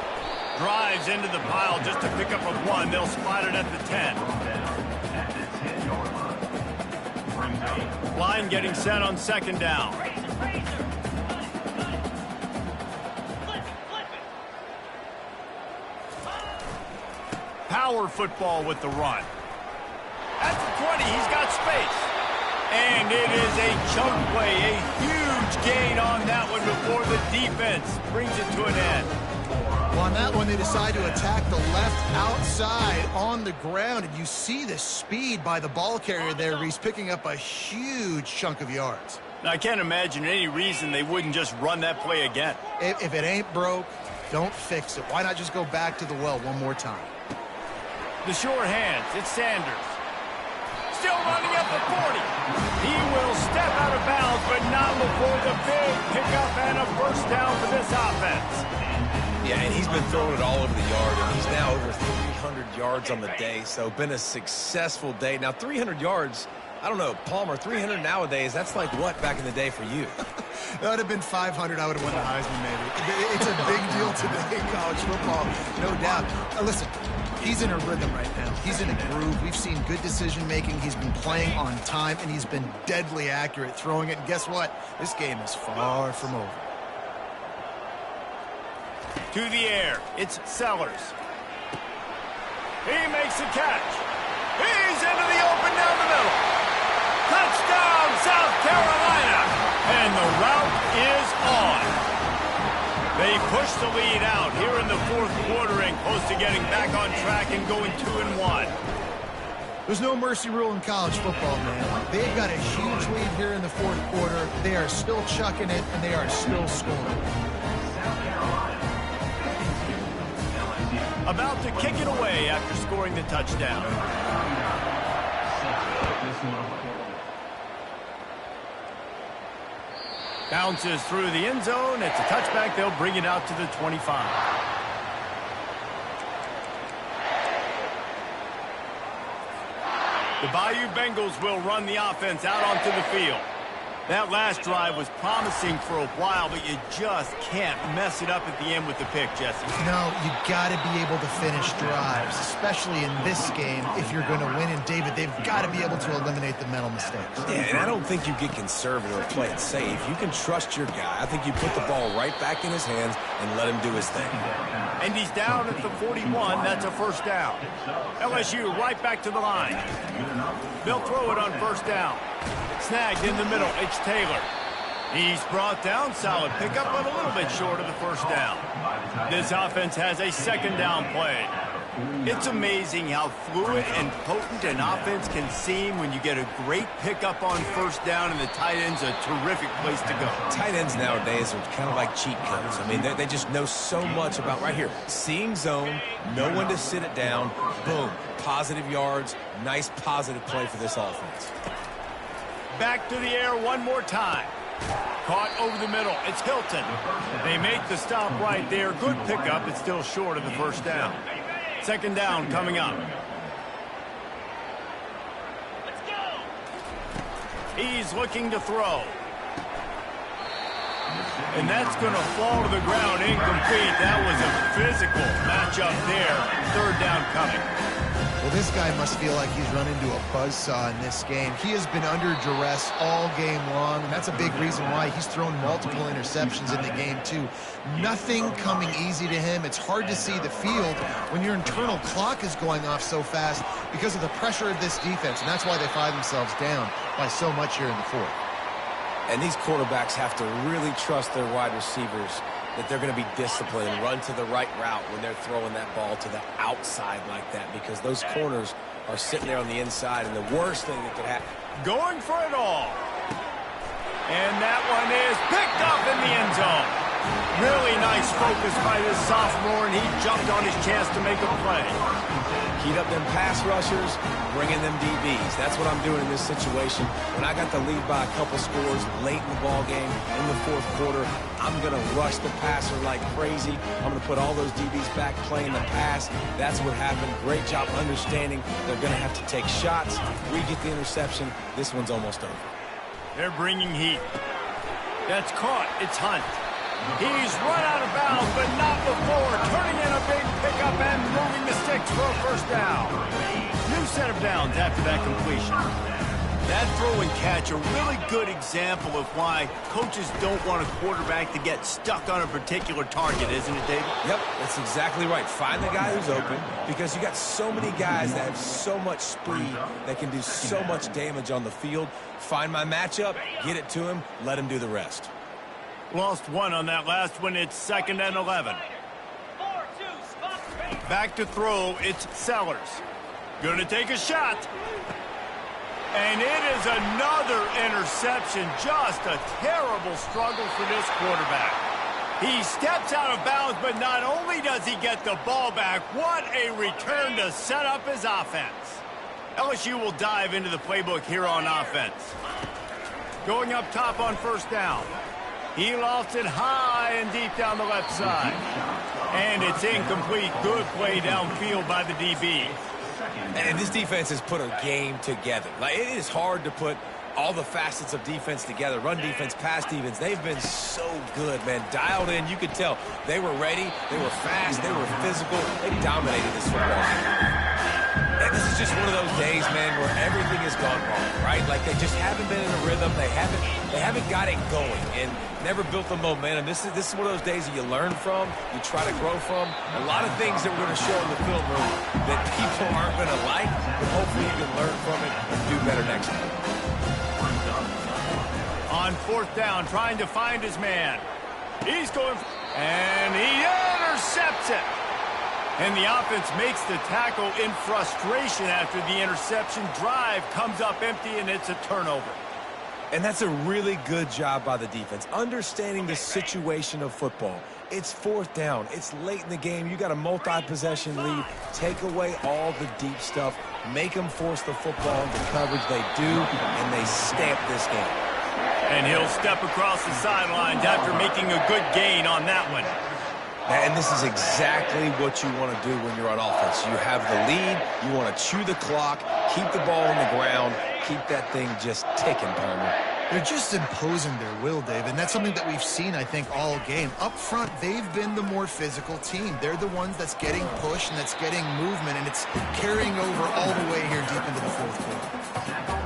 [SPEAKER 2] Drives into the pile just to pick up a 1. They'll spot it at the 10. Line getting set on second down. Power football with the run. At the 20, he's got space. And it is a chunk play, a huge gain on that one before the defense brings it to an end.
[SPEAKER 3] Well, on that one, they decide to attack the left outside on the ground, and you see the speed by the ball carrier there, Reese, picking up a huge chunk of yards.
[SPEAKER 2] Now, I can't imagine any reason they wouldn't just run that play again.
[SPEAKER 3] If it ain't broke, don't fix it. Why not just go back to the well one more time?
[SPEAKER 2] The sure hands, it's Sanders. Still running at the 40. He will step out of bounds, but not before the big pickup and a first down for this offense.
[SPEAKER 1] Yeah, and he's been throwing it all over the yard, and he's now over 300 yards on the day, so been a successful day. Now, 300 yards, I don't know, Palmer, 300 nowadays, that's like what back in the day for you?
[SPEAKER 3] That would have been 500. I would have won the Heisman, maybe. It's a big deal today in college football, no doubt. Listen, he's in a rhythm right now. He's in a groove. We've seen good decision-making. He's been playing on time, and he's been deadly accurate throwing it. And guess what? This game is far from over.
[SPEAKER 2] To the air, it's Sellers. He makes a catch. He's into the open down the middle. Touchdown, South Carolina. And the route is on. They push the lead out here in the fourth quarter and close to getting back on track and going 2-1.
[SPEAKER 3] There's no mercy rule in college football, man. They've got a huge lead here in the fourth quarter. They are still chucking it, and they are still scoring.
[SPEAKER 2] About to kick it away after scoring the touchdown. Bounces through the end zone. It's a touchback. They'll bring it out to the 25. The Bayou Bengals will run the offense out onto the field. That last drive was promising for a while, but you just can't mess it up at the end with the pick, Jesse.
[SPEAKER 3] No, you got to be able to finish drives, especially in this game if you're going to win. And, David, they've got to be able to eliminate the mental mistakes.
[SPEAKER 1] Yeah, and I don't think you get conservative or play it safe. You can trust your guy. I think you put the ball right back in his hands and let him do his thing.
[SPEAKER 2] And he's down at the 41. That's a first down. LSU right back to the line. They'll throw it on first down. Snagged in the middle, it's Taylor. He's brought down, solid pickup, but a little bit short of the first down. This offense has a second down play. It's amazing how fluid and potent an offense can seem when you get a great pickup on first down, and the tight end's a terrific place to go.
[SPEAKER 1] Tight ends nowadays are kind of like cheat codes. I mean, they just know so much about right here. Seeing zone, know when to sit it down, boom, positive yards, nice positive play for this offense.
[SPEAKER 2] Back to the air one more time. Caught over the middle. It's Hilton. They make the stop right there. Good pickup. It's still short of the first down. Second down coming up.
[SPEAKER 5] Let's go.
[SPEAKER 2] He's looking to throw. And that's going to fall to the ground incomplete. That was a physical matchup there. Third down coming.
[SPEAKER 3] Well, this guy must feel like he's run into a buzzsaw in this game. He has been under duress all game long, and that's a big reason why he's thrown multiple interceptions in the game, too. Nothing coming easy to him. It's hard to see the field when your internal clock is going off so fast because of the pressure of this defense, and that's why they find themselves down by so much here in the fourth.
[SPEAKER 1] And these quarterbacks have to really trust their wide receivers that they're going to be disciplined and run to the right route when they're throwing that ball to the outside like that, because those corners are sitting there on the inside, and the worst thing that could happen.
[SPEAKER 2] Going for it all. And that one is picked up in the end zone. Really nice focus by this sophomore, and he jumped on his chance to make a play.
[SPEAKER 1] Heat up them pass rushers, bring in them DBs. That's what I'm doing in this situation. When I got the lead by a couple scores late in the ball game, in the fourth quarter, I'm going to rush the passer like crazy. I'm going to put all those DBs back playing the pass. That's what happened. Great job understanding they're going to have to take shots. We get the interception. This one's almost over.
[SPEAKER 2] They're bringing heat. That's caught. It's Hunt. He's run out of bounds, but not before. Turning in a big pickup and moving the sticks for a first down. New set of downs after that completion. That throw and catch, a really good example of why coaches don't want a quarterback to get stuck on a particular target, isn't it, David?
[SPEAKER 1] Yep, that's exactly right. Find the guy who's open, because you got so many guys that have so much speed that can do so much damage on the field. Find my matchup, get it to him, let him do the rest.
[SPEAKER 2] Lost one on that last one. It's 2nd and 11.
[SPEAKER 5] 4-2, spot ready.
[SPEAKER 2] Back to throw. It's Sellers. Gonna take a shot. And it is another interception. Just a terrible struggle for this quarterback. He steps out of bounds, but not only does he get the ball back, what a return to set up his offense. LSU will dive into the playbook here on offense. Going up top on first down. He lost it high and deep down the left side. And it's incomplete. Good play downfield by the DB.
[SPEAKER 1] And this defense has put a game together. Like, it is hard to put all the facets of defense together. Run defense, pass defense. They've been so good, man. Dialed in. You could tell they were ready. They were fast. They were physical. They dominated this football game. And this is just one of those days, man, where everything has gone wrong, right? Like, they just haven't been in a rhythm. They haven't got it going and never built the momentum. This is one of those days that you learn from, you try to grow from. A lot of things that we're going to show in the film room that people aren't going to like, but hopefully you can learn from it and do better next time.
[SPEAKER 2] On fourth down, trying to find his man. He's going, and he intercepts it. And the offense makes the tackle in frustration after the interception. Drive comes up empty, and it's a turnover.
[SPEAKER 1] And that's a really good job by the defense, understanding the situation of football. It's fourth down. It's late in the game. You got a multi-possession lead. Take away all the deep stuff. Make them force the football into coverage. They do, and they stamp this game.
[SPEAKER 2] And he'll step across the sidelines after making a good gain on that one.
[SPEAKER 1] And this is exactly what you want to do when you're on offense. You have the lead. You want to chew the clock, keep the ball on the ground, keep that thing just ticking, Palmer.
[SPEAKER 3] They're just imposing their will, Dave, and that's something that we've seen, I think, all game. Up front, they've been the more physical team. They're the ones that's getting pushed and that's getting movement, and it's carrying over all the way here deep into the fourth quarter.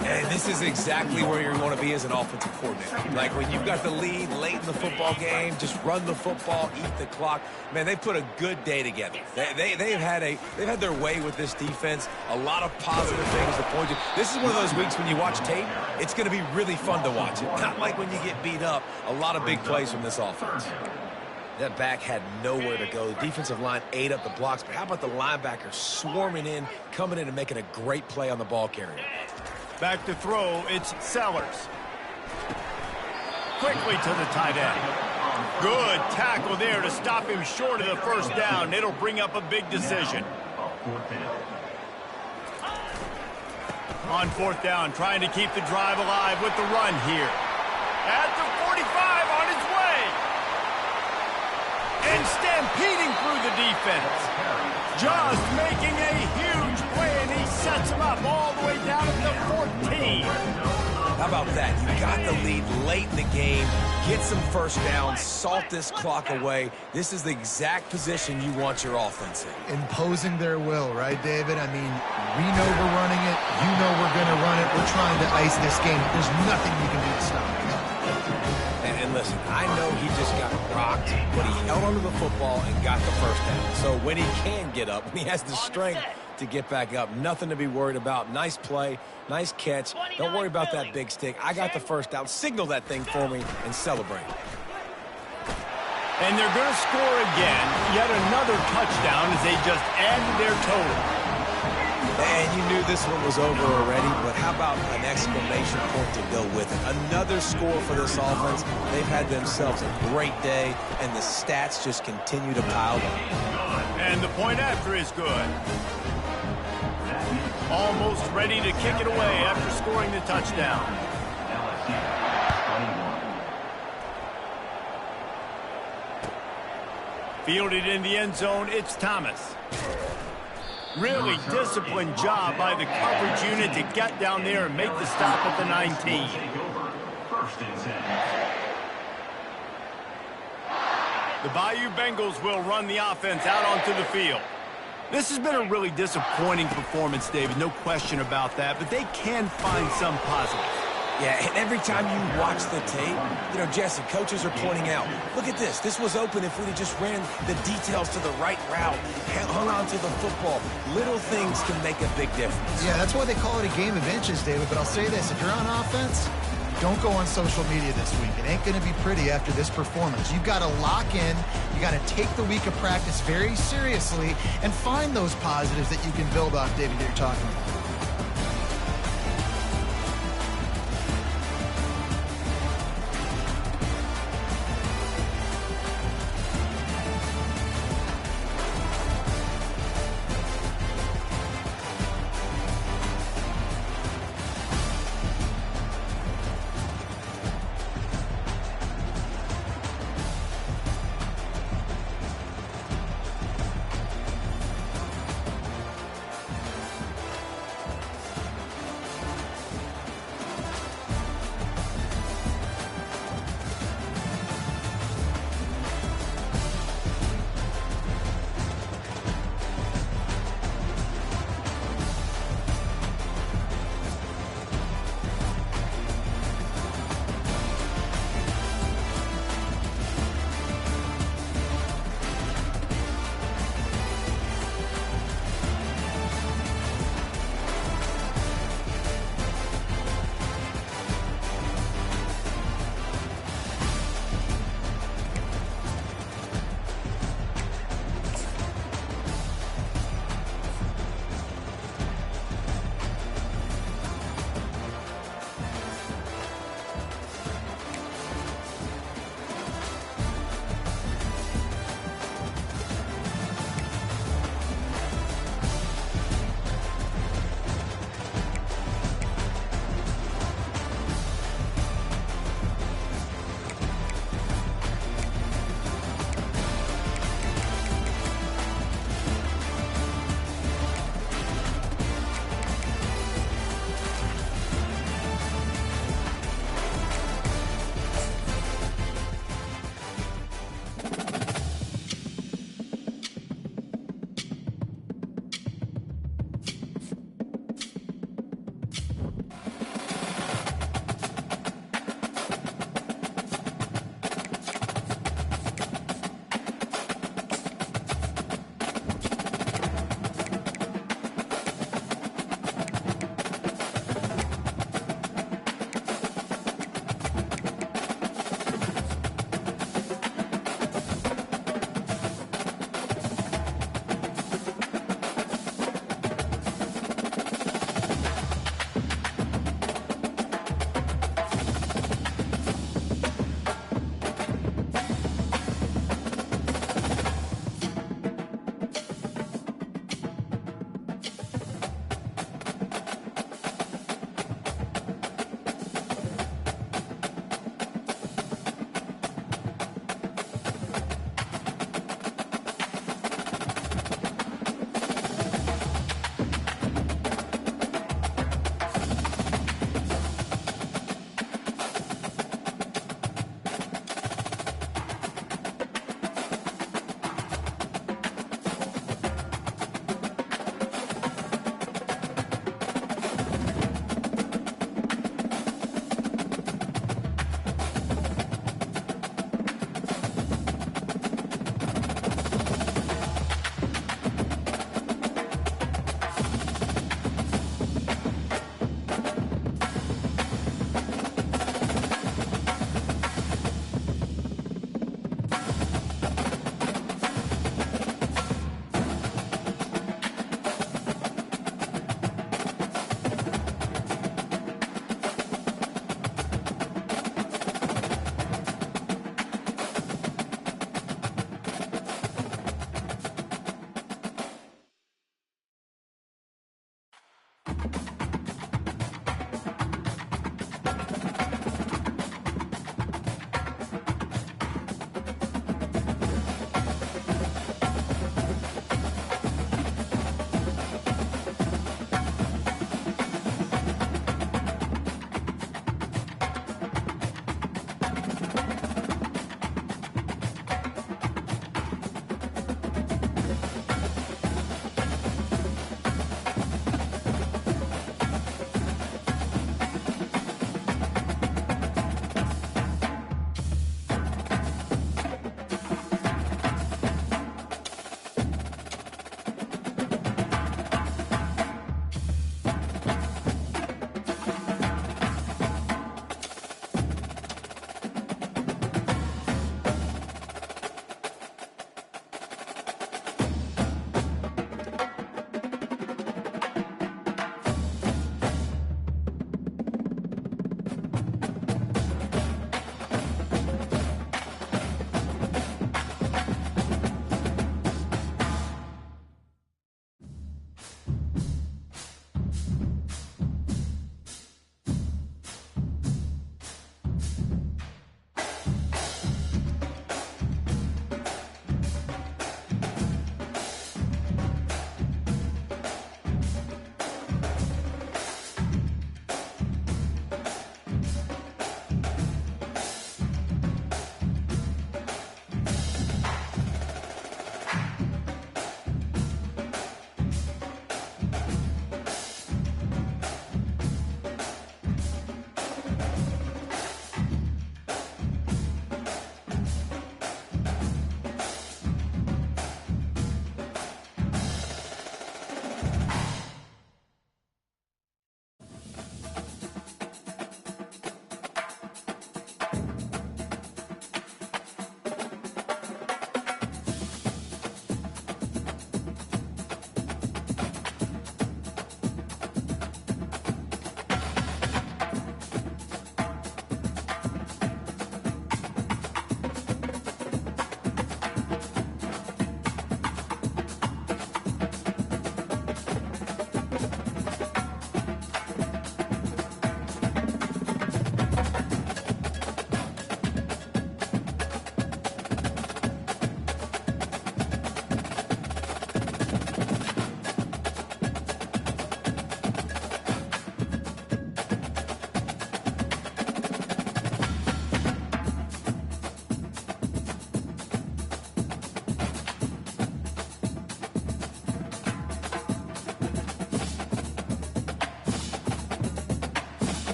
[SPEAKER 1] And this is exactly where you want to be as an offensive coordinator. Like, when you've got the lead late in the football game, just run the football, eat the clock. Man, they put a good day together. They've had their way with this defense. A lot of positive things to point to. This is one of those weeks when you watch tape, it's going to be really fun to watch it. Not like when you get beat up. A lot of big plays from this offense. That back had nowhere to go. The defensive line ate up the blocks, but how about the linebackers swarming in, coming in and making a great play on the ball carrier?
[SPEAKER 2] Back to throw, it's Sellers. Quickly to the tight end. Good tackle there to stop him short of the first down. It'll bring up a big decision. On fourth down, trying to keep the drive alive with the run here. At the 45, on his way. And stampeding through the defense. Just making a huge play, and he sets him up all the way down at the 14.
[SPEAKER 1] How about that? You got the lead late in the game, get some first downs, salt this clock away. This is the exact position you want your offense in.
[SPEAKER 3] Imposing their will, right, David? I mean, we know we're running it. You know we're going to run it. We're trying to ice this game. There's nothing you can do to stop it.
[SPEAKER 1] And listen, I know he just got rocked, but he held onto the football and got the first down. So when he can get up, when he has the strength to get back up, nothing to be worried about. Nice play, nice catch. Don't worry about that big stick. I got the first down. Signal that thing for me and celebrate.
[SPEAKER 2] And they're going to score again. Yet another touchdown as they just added their total.
[SPEAKER 1] And you knew this one was over already, but how about an exclamation point to go with it? Another score for this offense. They've had themselves a great day, and the stats just continue to pile up.
[SPEAKER 2] And the point after is good. Almost ready to kick it away after scoring the touchdown. Fielded in the end zone, it's Thomas. Really disciplined job by the coverage unit to get down there and make the stop at the 19. The Bayou Bengals will run the offense out onto the field. This has been a really disappointing performance, David, no question about that, but they can find some positives.
[SPEAKER 1] Yeah, and every time you watch the tape, you know, Jesse, coaches are pointing out, look at this. This was open if we'd have just ran the details to the right route, hung on to the football. Little things can make a big difference.
[SPEAKER 3] Yeah, that's why they call it a game of inches, David. But I'll say this, if you're on offense, don't go on social media this week. It ain't going to be pretty after this performance. You've got to lock in. You got to take the week of practice very seriously and find those positives that you can build off, David, that you're talking about.